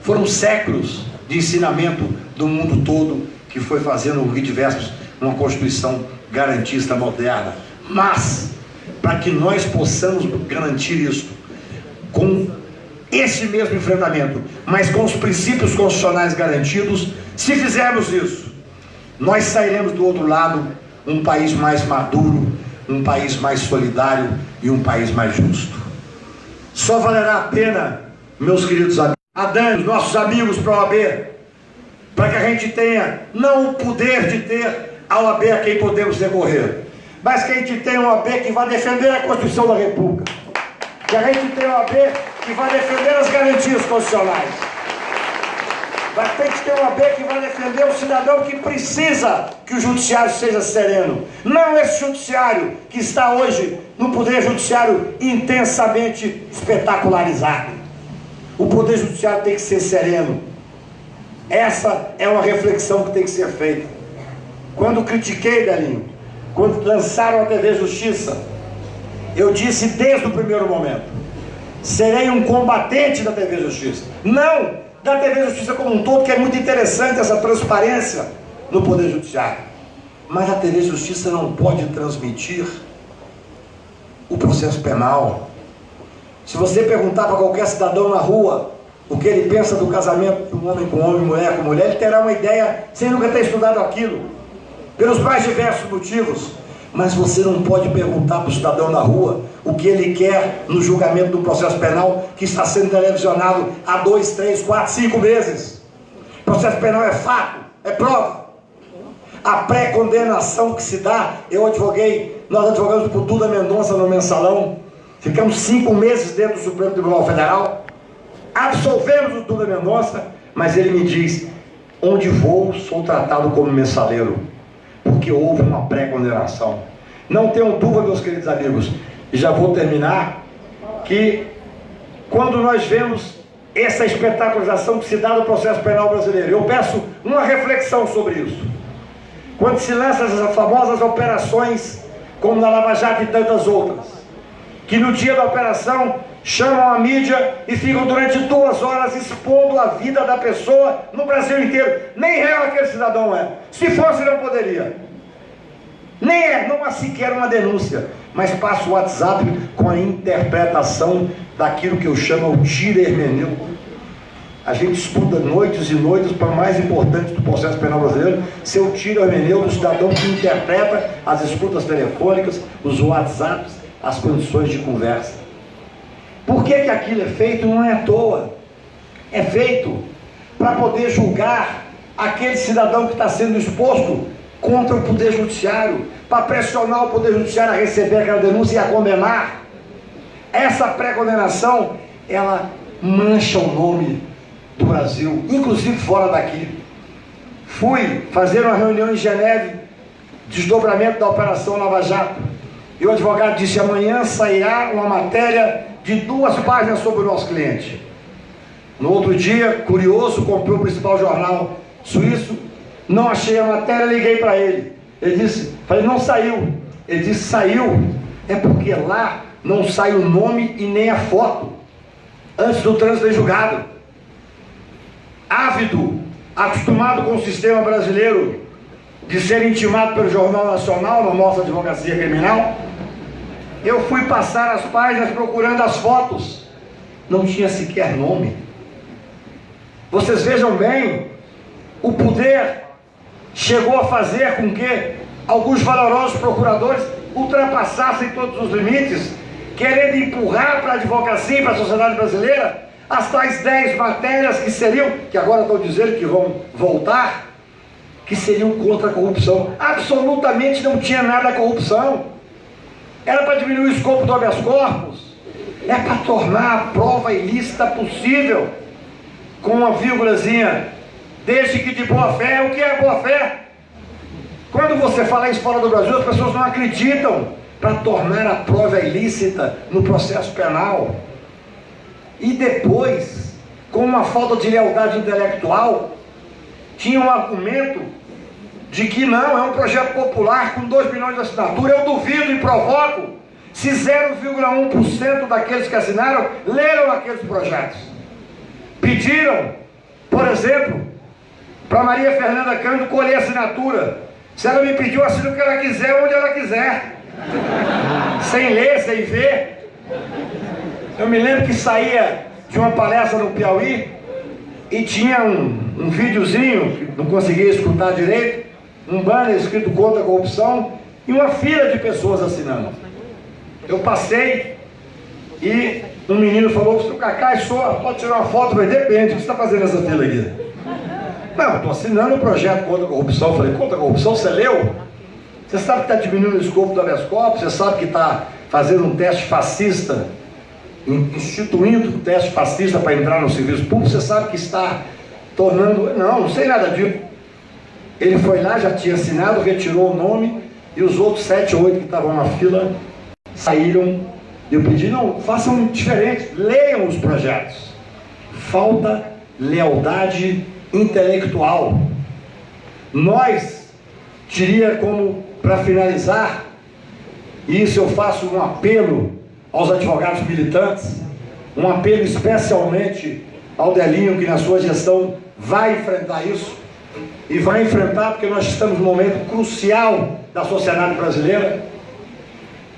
Speaker 1: Foram séculos de ensinamento do mundo todo que foi fazendo o Rio de Versos uma Constituição garantista moderna. Mas, para que nós possamos garantir isso com esse mesmo enfrentamento, mas com os princípios constitucionais garantidos, se fizermos isso, nós sairemos do outro lado um país mais maduro, um país mais solidário e um país mais justo. Só valerá a pena, meus queridos amigos, a Dani, nossos amigos para a OAB, para que a gente tenha não o poder de ter a OAB a quem podemos recorrer, mas que a gente tenha uma OAB que vai defender a Constituição da República, que a gente tenha uma OAB que vai defender as garantias constitucionais. Vai ter que ter uma OAB que vai defender o cidadão que precisa que o judiciário seja sereno. Não esse judiciário que está hoje no poder judiciário intensamente espetacularizado. O poder judiciário tem que ser sereno. Essa é uma reflexão que tem que ser feita. Quando critiquei, Delinho, quando lançaram a TV Justiça, eu disse desde o primeiro momento: serei um combatente da TV Justiça. Não da TV Justiça como um todo, que é muito interessante essa transparência no Poder Judiciário. Mas a TV Justiça não pode transmitir o processo penal. Se você perguntar para qualquer cidadão na rua o que ele pensa do casamento de um homem com homem, mulher com mulher, ele terá uma ideia sem nunca ter estudado aquilo, pelos mais diversos motivos. Mas você não pode perguntar para o cidadão na rua o que ele quer no julgamento do processo penal que está sendo televisionado há 2, 3, 4, 5 meses. O processo penal é fato, é prova. a pré-condenação que se dá. Nós advogamos por Duda Mendonça no Mensalão, ficamos 5 meses dentro do Supremo Tribunal Federal, absolvemos o Duda Mendonça, mas ele me diz: onde vou, sou tratado como mensaleiro, porque houve uma pré-condenação. Não tenham dúvida, meus queridos amigos, e já vou terminar, que quando nós vemos essa espetacularização que se dá no processo penal brasileiro, eu peço uma reflexão sobre isso. Quando se lançam essas famosas operações, como na Lava Jato e tantas outras, que no dia da operação chamam a mídia e ficam durante 2 horas expondo a vida da pessoa no Brasil inteiro. Nem réu aquele cidadão é. Se fosse, não poderia. Nem é, não há sequer uma denúncia, mas passa o WhatsApp com a interpretação daquilo que eu chamo o tiro hermenêutico. A gente estuda noites e noites para o mais importante do processo penal brasileiro, ser o tiro hermenêutico do cidadão que interpreta as escutas telefônicas, os WhatsApps, as condições de conversa. Por que aquilo é feito? Não é à toa. É feito para poder julgar aquele cidadão que está sendo exposto contra o Poder Judiciário, para pressionar o Poder Judiciário a receber aquela denúncia e a condenar. Essa pré-condenação, ela mancha o nome do Brasil, inclusive fora daqui. Fui fazer uma reunião em Geneve, desdobramento da Operação Lava Jato, e o advogado disse: amanhã sairá uma matéria de 2 páginas sobre o nosso cliente. No outro dia, curioso, comprei o principal jornal suíço, não achei a matéria, liguei para ele. Ele disse, falei, não saiu. Ele disse, saiu, é porque lá não sai o nome e nem a foto, antes do trânsito em julgado. Ávido, acostumado com o sistema brasileiro de ser intimado pelo Jornal Nacional, na nossa advocacia criminal, eu fui passar as páginas procurando as fotos, não tinha sequer nome. Vocês vejam bem, o poder chegou a fazer com que alguns valorosos procuradores ultrapassassem todos os limites, querendo empurrar para a advocacia e para a sociedade brasileira as tais 10 matérias que seriam, que agora estão dizendo que vão voltar, que seriam contra a corrupção. Absolutamente não tinha nada a corrupção. Era para diminuir o escopo do habeas corpus, é para tornar a prova ilícita possível, com uma vírgulazinha, desde que de boa fé. O que é boa fé? Quando você fala isso fora do Brasil, as pessoas não acreditam, para tornar a prova ilícita no processo penal. E depois, com uma falta de lealdade intelectual, tinha um argumento de que não, é um projeto popular com 2 milhões de assinaturas. Eu duvido e provoco se 0,1% daqueles que assinaram leram aqueles projetos. Pediram, por exemplo, para Maria Fernanda Cândido colher assinatura. Se ela me pediu, eu assino o que ela quiser, onde ela quiser, sem ler, sem ver. Eu me lembro que saía de uma palestra no Piauí e tinha um videozinho, que não conseguia escutar direito, um banner escrito contra a corrupção e uma fila de pessoas assinando. Eu passei e um menino falou: "Seu Cacá, pode tirar uma foto?" Eu falei: "Depende, o que você está fazendo nessa fila aqui?" "Não, estou assinando um projeto contra a corrupção." Eu falei: "Contra a corrupção? Você leu? Você sabe que está diminuindo o escopo do habeas corpus? Você sabe que está fazendo um teste fascista, instituindo um teste fascista para entrar no serviço público? Você sabe que está tornando..." Não sei nada disso." Ele foi lá, já tinha assinado, retirou o nome, e os outros 7 ou 8 que estavam na fila saíram. Eu pedi: "Não, façam diferente, leiam os projetos." Falta lealdade intelectual. Nós, diria, como para finalizar, e isso eu faço um apelo aos advogados militantes, um apelo especialmente ao Delinho, que na sua gestão vai enfrentar isso, e vai enfrentar porque nós estamos num momento crucial da sociedade brasileira.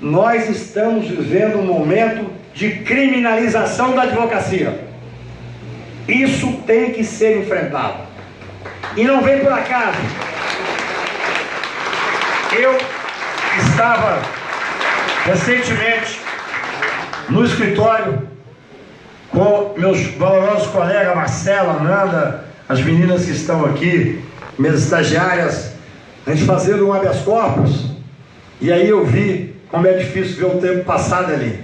Speaker 1: Nós estamos vivendo um momento de criminalização da advocacia. Isso tem que ser enfrentado, e não vem por acaso. Eu estava recentemente no escritório com meus valorosos colegas Marcela, Nanda, as meninas que estão aqui, minhas estagiárias, a gente fazendo um habeas corpus, e aí eu vi como é difícil ver o tempo passado ali.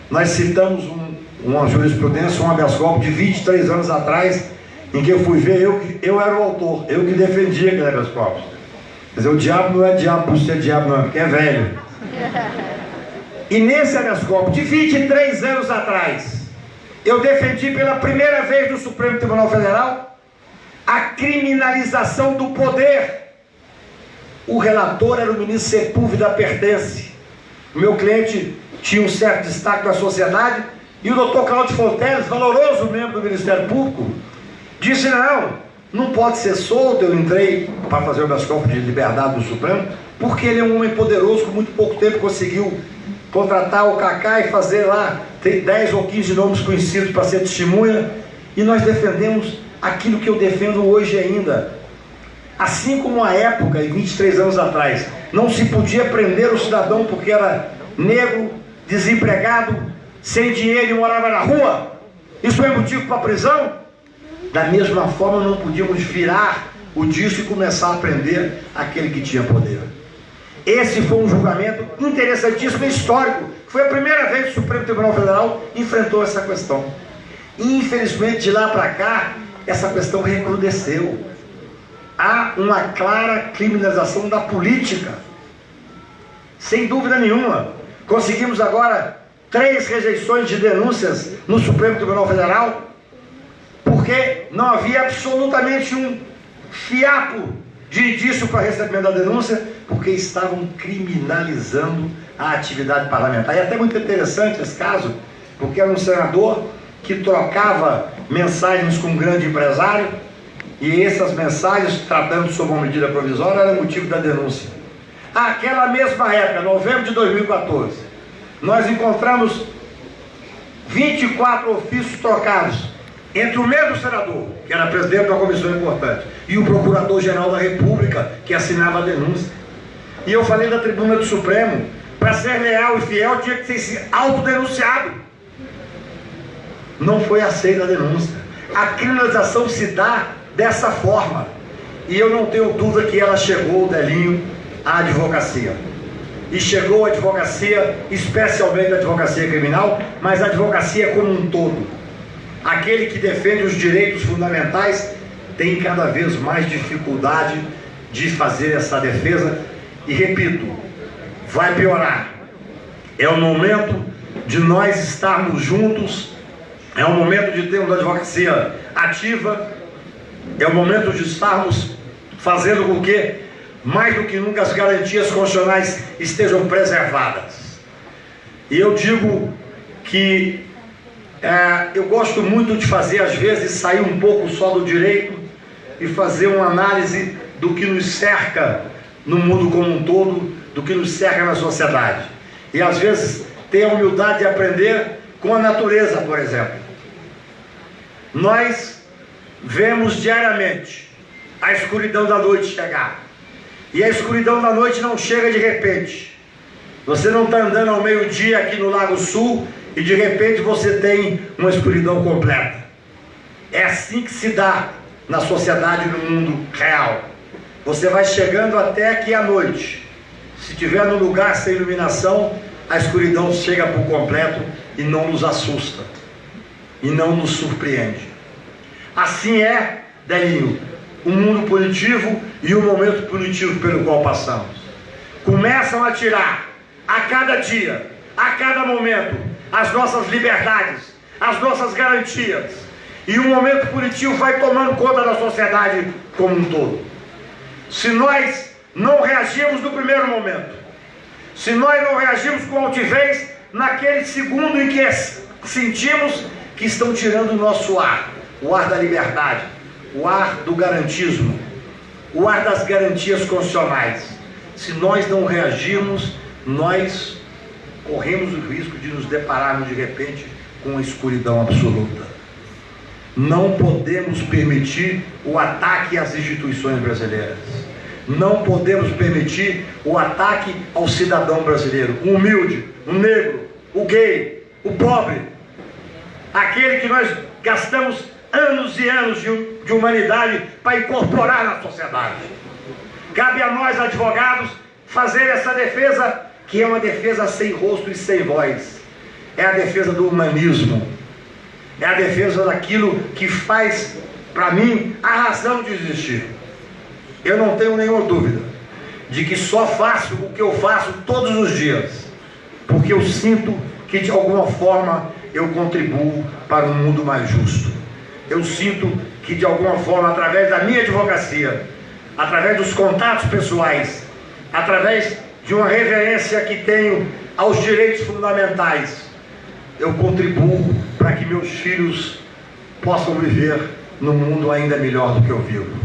Speaker 1: Nós citamos uma jurisprudência, um habeas corpus de 23 anos atrás, em que eu fui ver, eu era o autor, eu que defendia aquele habeas corpus. Quer dizer, o diabo não é diabo por ser diabo, não, porque é velho. E nesse habeas corpus de 23 anos atrás, eu defendi pela primeira vez no Supremo Tribunal Federal a criminalização do poder. O relator era o ministro Sepúlveda Pertence. O meu cliente tinha um certo destaque na sociedade, e o doutor Cláudio Fonteles, valoroso membro do Ministério Público, disse: não pode ser solto. Eu entrei para fazer o habeas corpus de liberdade do Supremo, porque ele é um homem poderoso, com muito pouco tempo conseguiu contratar o Cacá e fazer lá 10 ou 15 nomes conhecidos para ser testemunha, e nós defendemos aquilo que eu defendo hoje ainda. Assim como a época, e 23 anos atrás, não se podia prender o cidadão porque era negro, desempregado, sem dinheiro e morava na rua, isso é motivo para prisão? Da mesma forma, não podíamos virar o disco e começar a prender aquele que tinha poder. Esse foi um julgamento interessantíssimo e histórico. Foi a primeira vez que o Supremo Tribunal Federal enfrentou essa questão. E, infelizmente, de lá para cá, essa questão recrudesceu. Há uma clara criminalização da política, sem dúvida nenhuma. Conseguimos agora 3 rejeições de denúncias no Supremo Tribunal Federal, porque não havia absolutamente um fiapo de indício para recebimento da denúncia, porque estavam criminalizando a atividade parlamentar. E é até muito interessante esse caso, porque era um senador que trocava mensagens com um grande empresário, e essas mensagens, tratando sobre uma medida provisória, era motivo da denúncia. Aquela mesma época, novembro de 2014, nós encontramos 24 ofícios trocados entre o mesmo senador, que era presidente de uma comissão importante, e o procurador-geral da República, que assinava a denúncia. E eu falei da tribuna do Supremo, para ser leal e fiel, tinha que ser autodenunciado. Não foi aceita a denúncia. A criminalização se dá dessa forma, e eu não tenho dúvida que ela chegou, Delinho, à advocacia. E chegou à advocacia, especialmente à advocacia criminal, mas à advocacia como um todo. Aquele que defende os direitos fundamentais tem cada vez mais dificuldade de fazer essa defesa, e repito, vai piorar. É o momento de nós estarmos juntos, é o momento de termos a advocacia ativa, é o momento de estarmos fazendo com que, mais do que nunca, as garantias constitucionais estejam preservadas. E eu digo que eu gosto muito de fazer, às vezes, sair um pouco só do direito e fazer uma análise do que nos cerca no mundo como um todo, do que nos cerca na sociedade. E, às vezes, ter a humildade de aprender com a natureza, por exemplo. Nós vemos diariamente a escuridão da noite chegar. E a escuridão da noite não chega de repente. Você não está andando ao meio-dia aqui no Lago Sul e de repente você tem uma escuridão completa. É assim que se dá na sociedade e no mundo real. Você vai chegando até aqui à noite. Se estiver num lugar sem iluminação, a escuridão chega por completo e não nos assusta, e não nos surpreende. Assim é, Delinho, o mundo punitivo e o momento punitivo pelo qual passamos. Começam a tirar a cada dia, a cada momento, as nossas liberdades, as nossas garantias, e o momento punitivo vai tomando conta da sociedade como um todo. Se nós não reagirmos no primeiro momento, se nós não reagirmos com altivez naquele segundo em que sentimos que estão tirando o nosso ar, o ar da liberdade, o ar do garantismo, o ar das garantias constitucionais, se nós não reagirmos, nós corremos o risco de nos depararmos de repente com uma escuridão absoluta. Não podemos permitir o ataque às instituições brasileiras. Não podemos permitir o ataque ao cidadão brasileiro, o humilde, o negro, o gay, o pobre, aquele que nós gastamos anos e anos de humanidade para incorporar na sociedade. Cabe a nós, advogados, fazer essa defesa, que é uma defesa sem rosto e sem voz. É a defesa do humanismo. É a defesa daquilo que faz, para mim, a razão de existir. Eu não tenho nenhuma dúvida de que só faço o que eu faço todos os dias, porque eu sinto que de alguma forma eu contribuo para um mundo mais justo. Eu sinto que de alguma forma, através da minha advocacia, através dos contatos pessoais, através de uma reverência que tenho aos direitos fundamentais, eu contribuo para que meus filhos possam viver num mundo ainda melhor do que eu vivo.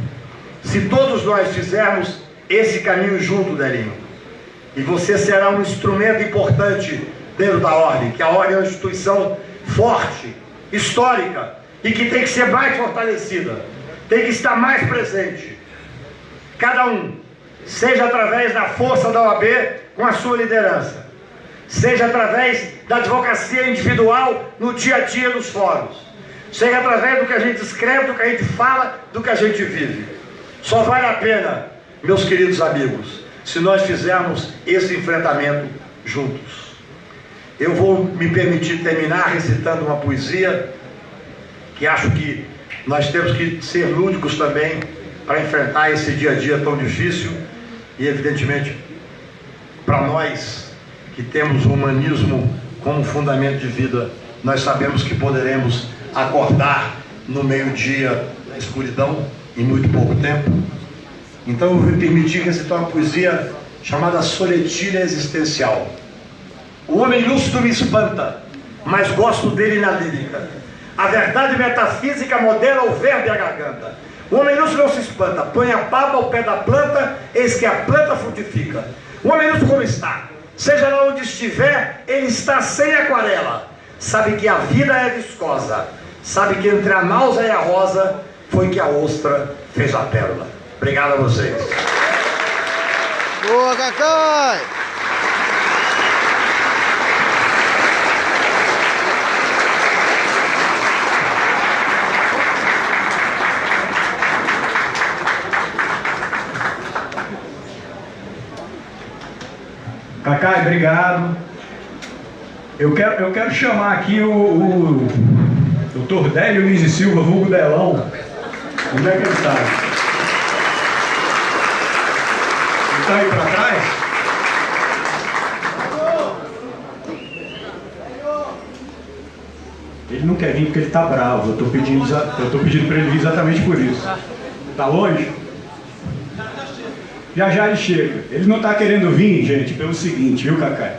Speaker 1: Se todos nós fizermos esse caminho junto, Delinho, e você será um instrumento importante dentro da ordem, que a ordem é uma instituição forte, histórica, e que tem que ser mais fortalecida, tem que estar mais presente. Cada um, seja através da força da OAB com a sua liderança, seja através da advocacia individual no dia a dia dos fóruns, seja através do que a gente escreve, do que a gente fala, do que a gente vive. Só vale a pena, meus queridos amigos, se nós fizermos esse enfrentamento juntos. Eu vou me permitir terminar recitando uma poesia, que acho que nós temos que ser lúdicos também para enfrentar esse dia a dia tão difícil, e evidentemente para nós que temos o humanismo como fundamento de vida, nós sabemos que poderemos acordar no meio-dia da escuridão em muito pouco tempo. Então eu vou me permitir recitar uma poesia chamada Soletilha Existencial. O homem lúcido me espanta, mas gosto dele na lírica. A verdade metafísica modela o verbo e a garganta. O homem lúcido não se espanta, põe a papa ao pé da planta, eis que a planta frutifica. O homem lúcido como está, seja lá onde estiver, ele está sem aquarela. Sabe que a vida é viscosa, sabe que entre a náusea e a rosa foi que a ostra fez a pérola. Obrigado a vocês.
Speaker 2: Boa, Cacai!
Speaker 3: Cacai, obrigado. Eu quero chamar aqui o Dr. Délio Luiz e Silva, vulgo Delão. Onde é que ele está? Ele está aí para trás? Ele não quer vir porque ele está bravo. Eu estou pedindo para ele vir exatamente por isso. Está longe? Já já ele chega. Ele não está querendo vir, gente, pelo seguinte, viu, Cacai?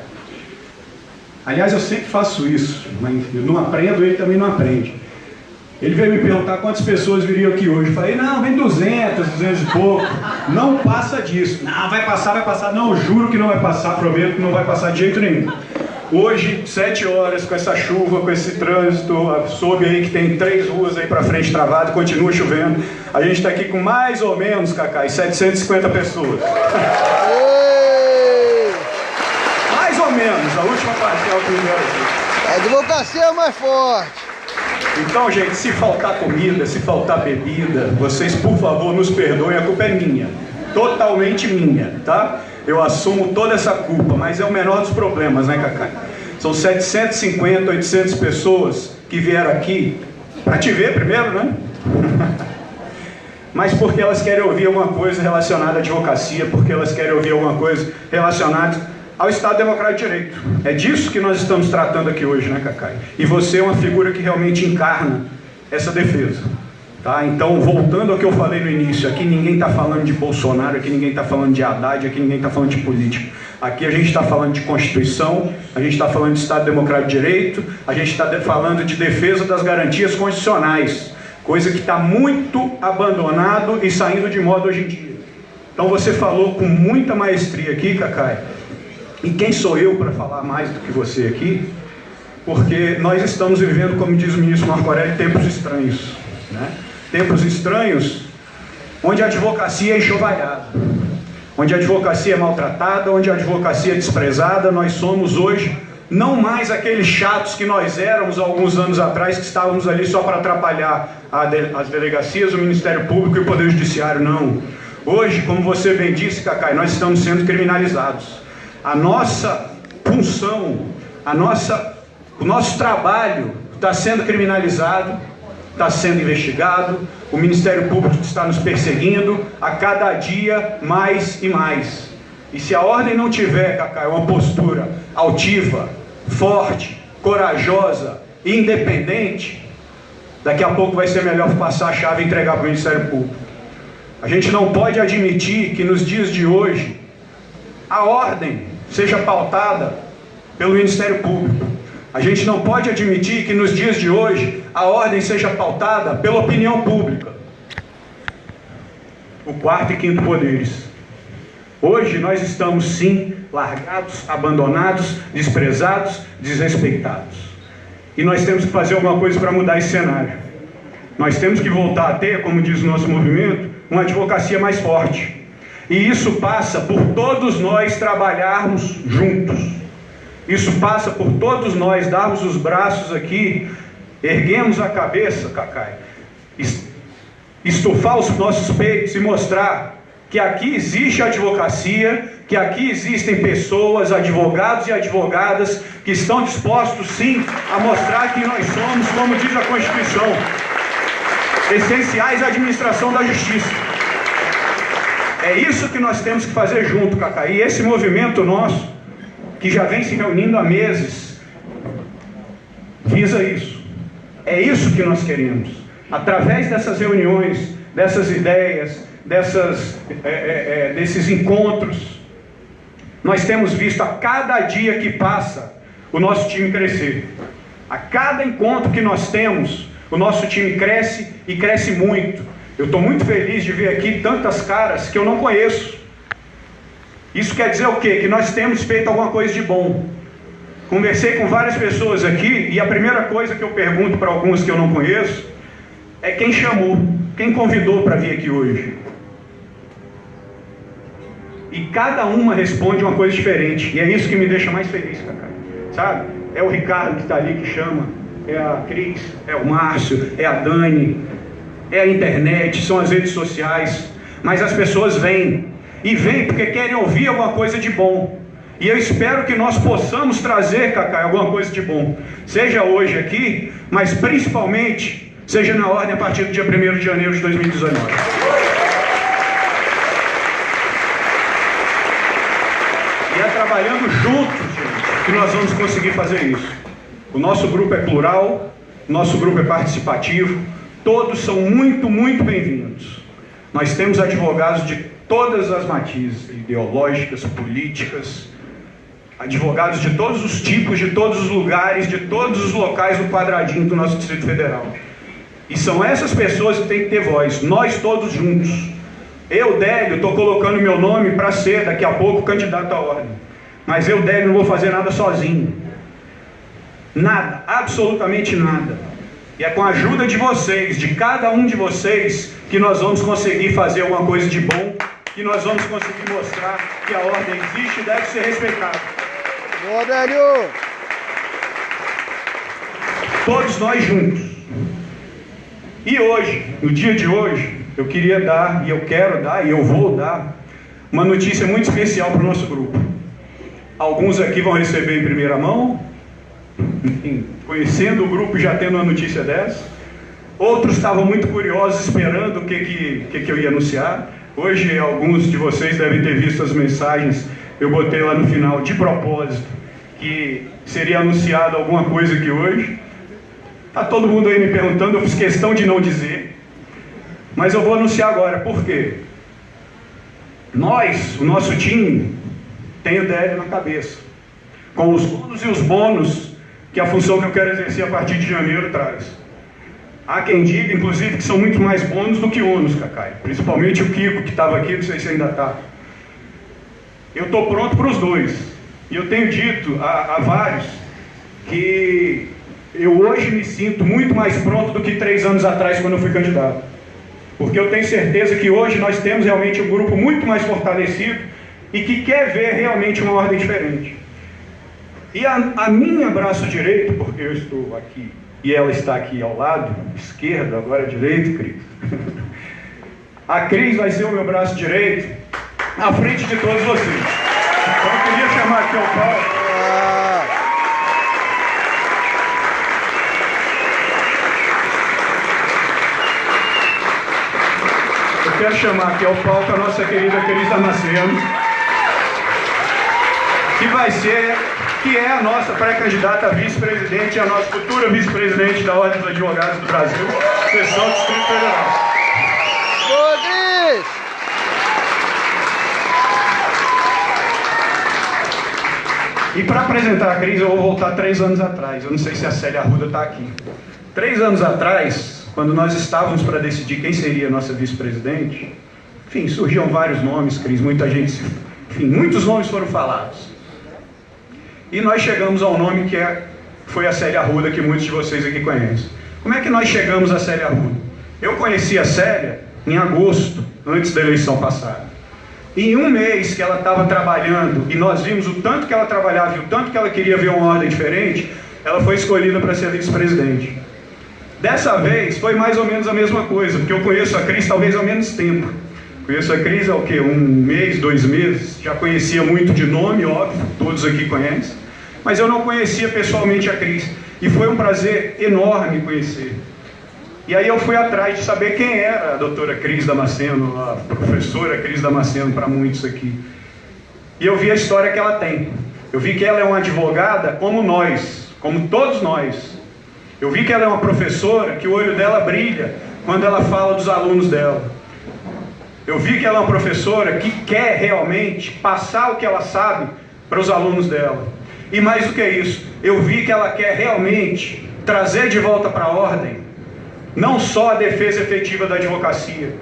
Speaker 3: Aliás, eu sempre faço isso, mas eu não aprendo, ele também não aprende. Ele veio me perguntar quantas pessoas viriam aqui hoje. Eu falei, não, vem 200, 200 e pouco. Não passa disso. Não, vai passar, vai passar. Não, eu juro que não vai passar, prometo que não vai passar de jeito nenhum. Hoje, 7 horas, com essa chuva, com esse trânsito, soube aí que tem 3 ruas aí pra frente travadas, continua chovendo. A gente está aqui com mais ou menos, Cacai, 750 pessoas. Mais ou menos, a última parcial que eu aqui.
Speaker 2: A advocacia é mais forte.
Speaker 3: Então, gente, se faltar comida, se faltar bebida, vocês, por favor, nos perdoem, a culpa é minha. Totalmente minha, tá? Eu assumo toda essa culpa, mas é o menor dos problemas, né, Cacai? São 750, 800 pessoas que vieram aqui para te ver primeiro, né? Mas porque elas querem ouvir alguma coisa relacionada à advocacia, porque elas querem ouvir alguma coisa relacionada ao Estado Democrático de Direito. É disso que nós estamos tratando aqui hoje, né, Cacai? E você é uma figura que realmente encarna essa defesa. Tá? Então, voltando ao que eu falei no início, aqui ninguém está falando de Bolsonaro, aqui ninguém está falando de Haddad, aqui ninguém está falando de política. Aqui a gente está falando de Constituição, a gente está falando de Estado Democrático de Direito, a gente está falando de defesa das garantias constitucionais, coisa que está muito abandonado e saindo de moda hoje em dia. Então você falou com muita maestria aqui, Cacai, e quem sou eu para falar mais do que você aqui? Porque nós estamos vivendo, como diz o ministro Marco Aurélio, tempos estranhos, né? Tempos estranhos, onde a advocacia é enxovalhada, onde a advocacia é maltratada, onde a advocacia é desprezada. Nós somos hoje não mais aqueles chatos que nós éramos há alguns anos atrás, que estávamos ali só para atrapalhar as delegacias, o Ministério Público e o Poder Judiciário, não. Hoje, como você bem disse, Cacai, nós estamos sendo criminalizados. A nossa função, o nosso trabalho está sendo criminalizado, está sendo investigado, o Ministério Público está nos perseguindo a cada dia mais e mais. E se a ordem não tiver, Cacai, uma postura altiva, forte, corajosa, independente, daqui a pouco vai ser melhor passar a chave e entregar para o Ministério Público. A gente não pode admitir que nos dias de hoje a ordem seja pautada pelo Ministério Público. A gente não pode admitir que nos dias de hoje a ordem seja pautada pela opinião pública. O quarto e quinto poderes. Hoje nós estamos sim largados, abandonados, desprezados, desrespeitados. E nós temos que fazer alguma coisa para mudar esse cenário. Nós temos que voltar a ter, como diz o nosso movimento, uma advocacia mais forte. E isso passa por todos nós trabalharmos juntos. Isso passa por todos nós darmos os braços aqui, erguemos a cabeça, Cacai, estufar os nossos peitos e mostrar que aqui existe advocacia, que aqui existem pessoas, advogados e advogadas, que estão dispostos sim a mostrar que nós somos, como diz a Constituição, essenciais à administração da justiça. É isso que nós temos que fazer junto, Cacai. E esse movimento nosso, que já vem se reunindo há meses, visa isso. É isso que nós queremos. Através dessas reuniões, dessas ideias, desses encontros, nós temos visto a cada dia que passa o nosso time crescer. A cada encontro que nós temos, o nosso time cresce e cresce muito. Eu estou muito feliz de ver aqui tantas caras que eu não conheço. Isso quer dizer o quê? Que nós temos feito alguma coisa de bom. Conversei com várias pessoas aqui e a primeira coisa que eu pergunto para alguns que eu não conheço é quem chamou, quem convidou para vir aqui hoje. E cada uma responde uma coisa diferente. E é isso que me deixa mais feliz, Cacai. Sabe? É o Ricardo que está ali que chama, é a Cris, é o Márcio, é a Dani, é a internet, são as redes sociais. Mas as pessoas vêm. E vêm porque querem ouvir alguma coisa de bom. E eu espero que nós possamos trazer, Cacai, alguma coisa de bom. Seja hoje aqui, mas principalmente seja na ordem a partir do dia 1º de janeiro de 2019. E é trabalhando juntos, gente, que nós vamos conseguir fazer isso. O nosso grupo é plural, nosso grupo é participativo, todos são muito, muito bem-vindos. Nós temos advogados de todas as matizes, ideológicas, políticas, advogados de todos os tipos, de todos os lugares, de todos os locais do quadradinho do nosso Distrito Federal. E são essas pessoas que têm que ter voz, nós todos juntos. Eu, Délio, estou colocando meu nome para ser, daqui a pouco, candidato à ordem. Mas eu, Délio, não vou fazer nada sozinho. Nada, absolutamente nada. E é com a ajuda de vocês, de cada um de vocês, que nós vamos conseguir fazer uma coisa de bom, que nós vamos conseguir mostrar que a ordem existe e deve ser respeitada.
Speaker 2: Boa, Délio!
Speaker 3: Todos nós juntos. E hoje, no dia de hoje, eu queria dar, e eu quero dar, e eu vou dar, uma notícia muito especial para o nosso grupo. Alguns aqui vão receber em primeira mão, enfim, conhecendo o grupo já tendo uma notícia dessa. Outros estavam muito curiosos esperando o que eu ia anunciar. Hoje alguns de vocês devem ter visto as mensagens, eu botei lá no final de propósito que seria anunciado alguma coisa aqui hoje. Está todo mundo aí me perguntando, eu fiz questão de não dizer, mas eu vou anunciar agora. Por quê? Nós, o nosso time, tem o Délio na cabeça, com os ônus e os bônus que a função que eu quero exercer a partir de janeiro traz. Há quem diga, inclusive, que são muito mais bônus do que ônus, Cacai. Principalmente o Kiko, que estava aqui, não sei se ainda está. Eu estou pronto para os dois. E eu tenho dito a vários que eu hoje me sinto muito mais pronto do que 3 anos atrás, quando eu fui candidato. Porque eu tenho certeza que hoje nós temos realmente um grupo muito mais fortalecido e que quer ver realmente uma ordem diferente. E a minha braço direito, porque eu estou aqui e ela está aqui ao lado esquerdo, agora direito, Cris. A Cris vai ser o meu braço direito à frente de todos vocês. Então eu queria chamar aqui ao palco. Eu quero chamar aqui ao palco a nossa querida Cris Damasceno, que é a nossa pré-candidata a vice-presidente e a nossa futura vice-presidente da Ordem dos Advogados do Brasil, seção do Distrito Federal.
Speaker 2: Cris!
Speaker 3: E para apresentar a Cris, eu vou voltar 3 anos atrás. Eu não sei se a Célia Arruda está aqui. 3 anos atrás, quando nós estávamos para decidir quem seria a nossa vice-presidente, enfim, surgiam vários nomes, Cris, muita gente, enfim, muitos nomes foram falados. E nós chegamos ao nome que foi a Célia Arruda, que muitos de vocês aqui conhecem. Como é que nós chegamos a Célia Arruda? Eu conheci a Célia em agosto, antes da eleição passada. E em um mês que ela estava trabalhando, e nós vimos o tanto que ela trabalhava e o tanto que ela queria ver uma ordem diferente, ela foi escolhida para ser vice-presidente. Dessa vez foi mais ou menos a mesma coisa, porque eu conheço a Cris talvez há menos tempo. Conheço a Cris há o quê? 1 mês, 2 meses. Já conhecia muito de nome, óbvio, todos aqui conhecem. Mas eu não conhecia pessoalmente a Cris. E foi um prazer enorme conhecer. E aí eu fui atrás de saber quem era a doutora Cris Damasceno, a professora Cris Damasceno para muitos aqui. E eu vi a história que ela tem. Eu vi que ela é uma advogada como nós, como todos nós. Eu vi que ela é uma professora que o olho dela brilha quando ela fala dos alunos dela. Eu vi que ela é uma professora que quer realmente passar o que ela sabe para os alunos dela. E mais do que isso, eu vi que ela quer realmente trazer de volta para a ordem, não só a defesa efetiva da advocacia,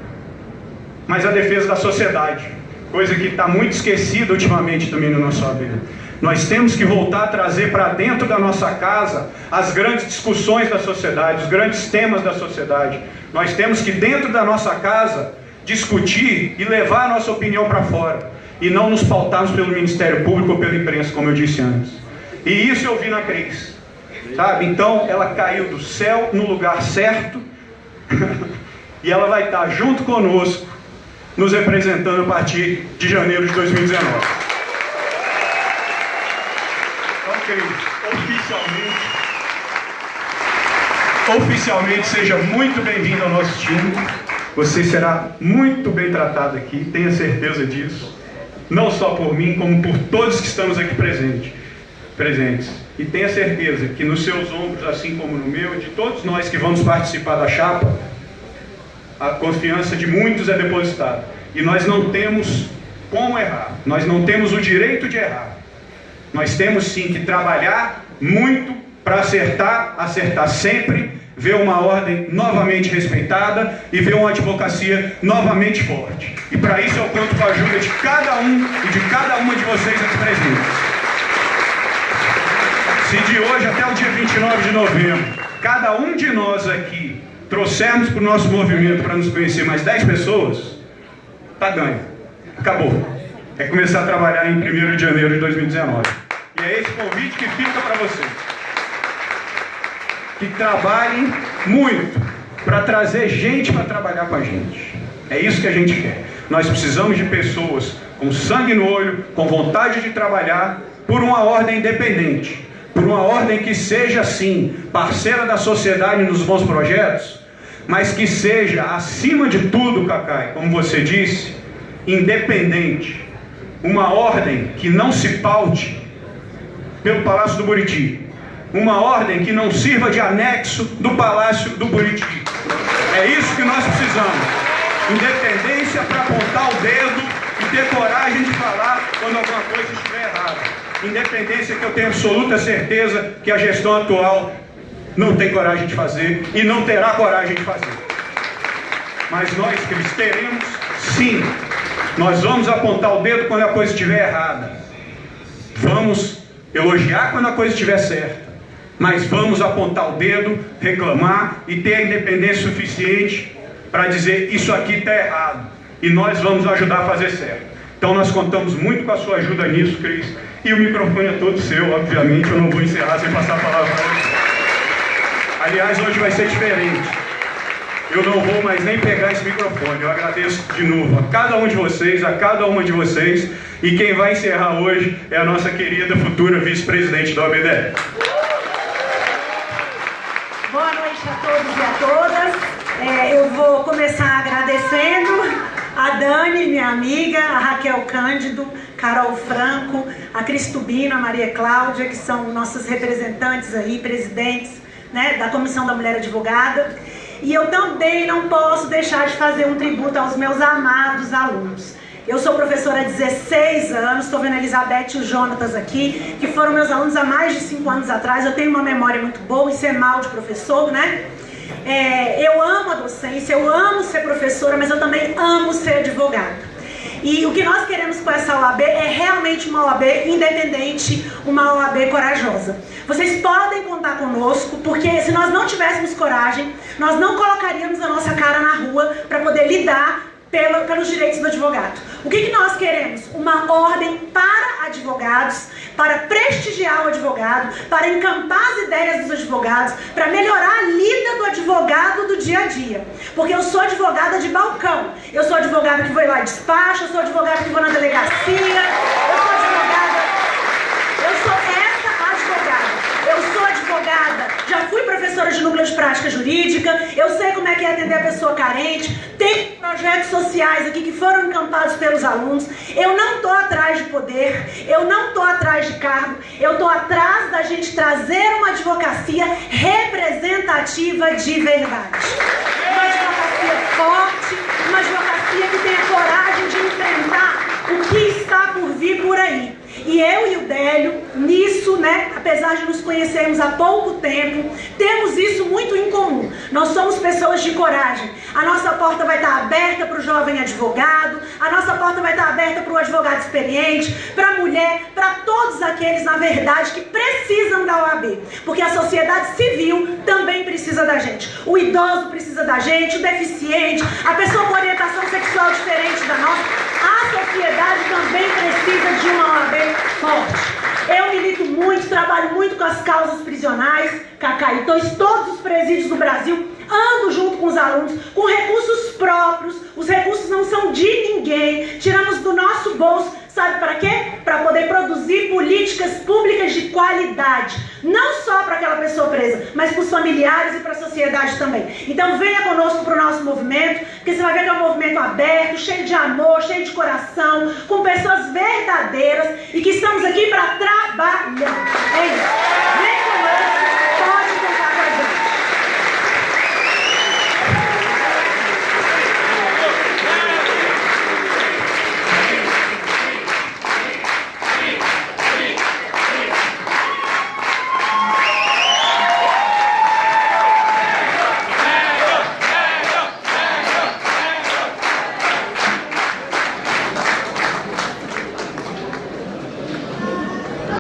Speaker 3: mas a defesa da sociedade, coisa que está muito esquecida ultimamente também no nosso AB. Nós temos que voltar a trazer para dentro da nossa casa as grandes discussões da sociedade, os grandes temas da sociedade. Nós temos que, dentro da nossa casa, discutir e levar a nossa opinião para fora, e não nos pautarmos pelo Ministério Público ou pela imprensa, como eu disse antes. E isso eu vi na Cris, sabe? Então ela caiu do céu no lugar certo e ela vai estar junto conosco, nos representando a partir de janeiro de 2019. Então, Cris, oficialmente seja muito bem-vindo ao nosso time. Você será muito bem tratado aqui, tenha certeza disso. Não só por mim, como por todos que estamos aqui presentes. E tenha certeza que nos seus ombros, assim como no meu, de todos nós que vamos participar da chapa, a confiança de muitos é depositada. E nós não temos como errar. Nós não temos o direito de errar. Nós temos sim que trabalhar muito para acertar sempre, ver uma ordem novamente respeitada e ver uma advocacia novamente forte. E para isso eu conto com a ajuda de cada um e de cada uma de vocês aqui presentes. Se de hoje até o dia 29 de novembro, cada um de nós aqui trouxermos para o nosso movimento para nos conhecer mais 10 pessoas, tá ganho. Acabou. É começar a trabalhar em 1º de janeiro de 2019. E é esse convite que fica para vocês. Que trabalhem muito para trazer gente para trabalhar com a gente. É isso que a gente quer. Nós precisamos de pessoas com sangue no olho, com vontade de trabalhar por uma ordem independente, por uma ordem que seja, sim, parceira da sociedade nos bons projetos, mas que seja, acima de tudo, Cacai, como você disse, independente. Uma ordem que não se paute pelo Palácio do Buriti. Uma ordem que não sirva de anexo do Palácio do Buriti. É isso que nós precisamos. Independência para apontar o dedo e ter coragem de falar quando alguma coisa estiver errada. Independência que eu tenho absoluta certeza que a gestão atual não tem coragem de fazer e não terá coragem de fazer. Mas nós, Cris, teremos sim. Nós vamos apontar o dedo quando a coisa estiver errada. Vamos elogiar quando a coisa estiver certa. Mas vamos apontar o dedo, reclamar e ter a independência suficiente para dizer isso aqui está errado. E nós vamos ajudar a fazer certo. Então nós contamos muito com a sua ajuda nisso, Cris. E o microfone é todo seu, obviamente. Eu não vou encerrar sem passar a palavra para você. Aliás, hoje vai ser diferente. eu não vou mais nem pegar esse microfone. Eu agradeço de novo a cada um de vocês, a cada uma de vocês. E quem vai encerrar hoje é a nossa querida futura vice-presidente da OBDE.
Speaker 4: Boa noite a todos e a todas. Eu vou começar agradecendo a Dani, minha amiga, a Raquel Cândido, Carol Franco, a Cristubina, a Maria Cláudia, que são nossas representantes aí, presidentes, né, da Comissão da Mulher Advogada. E eu também não posso deixar de fazer um tributo aos meus amados alunos. Eu sou professora há 16 anos, estou vendo a Elizabeth e o Jonatas aqui, que foram meus alunos há mais de 5 anos atrás. Eu tenho uma memória muito boa, isso é mal de professor, né? Eu amo a docência, eu amo ser professora, mas eu também amo ser advogada. E o que nós queremos com essa OAB é realmente uma OAB independente, uma OAB corajosa. Vocês podem contar conosco, porque se nós não tivéssemos coragem, nós não colocaríamos a nossa cara na rua para poder lidar pelos direitos do advogado. O que nós queremos? Uma ordem para advogados, para prestigiar o advogado, para encampar as ideias dos advogados, para melhorar a lida do advogado do dia a dia. Porque eu sou advogada de balcão, eu sou advogada que vou lá e despacho, eu sou advogada que vou na delegacia, eu sou advogada, eu sou essa advogada. Eu sou advogada, já fui professora de núcleo de prática jurídica, eu sei como é que é atender a pessoa carente, tem projetos sociais aqui que foram encampados pelos alunos. Eu não estou atrás de poder, eu não estou atrás de cargo, eu estou atrás da gente trazer uma advocacia representativa de verdade. Uma advocacia forte, uma advocacia que tenha coragem de enfrentar o que está por vir por aí. E eu e o Délio, nisso, né, apesar de nos conhecermos há pouco tempo, temos isso muito em comum. Nós somos pessoas de coragem. A nossa porta vai estar aberta para o jovem advogado, a nossa porta vai estar aberta para o advogado experiente, para a mulher, para todos aqueles, na verdade, que precisam da OAB. Porque a sociedade civil também precisa da gente. O idoso precisa da gente, o deficiente, a pessoa com orientação sexual diferente da nossa. A sociedade também precisa de uma OAB forte. Eu milito muito, trabalho muito com as causas prisionais, Cacai, todos os presídios do Brasil, ando junto com os alunos, com recursos próprios, os recursos não são de ninguém, tiramos do nosso bolso, sabe para quê? Para poder produzir políticas públicas de qualidade, não só para aquela pessoa presa, mas para os familiares e para a sociedade também. Então venha conosco para o nosso movimento, porque você vai ver que é um movimento aberto, cheio de amor, cheio de coração, com pessoas verdadeiras e que estamos aqui para trabalhar. É isso.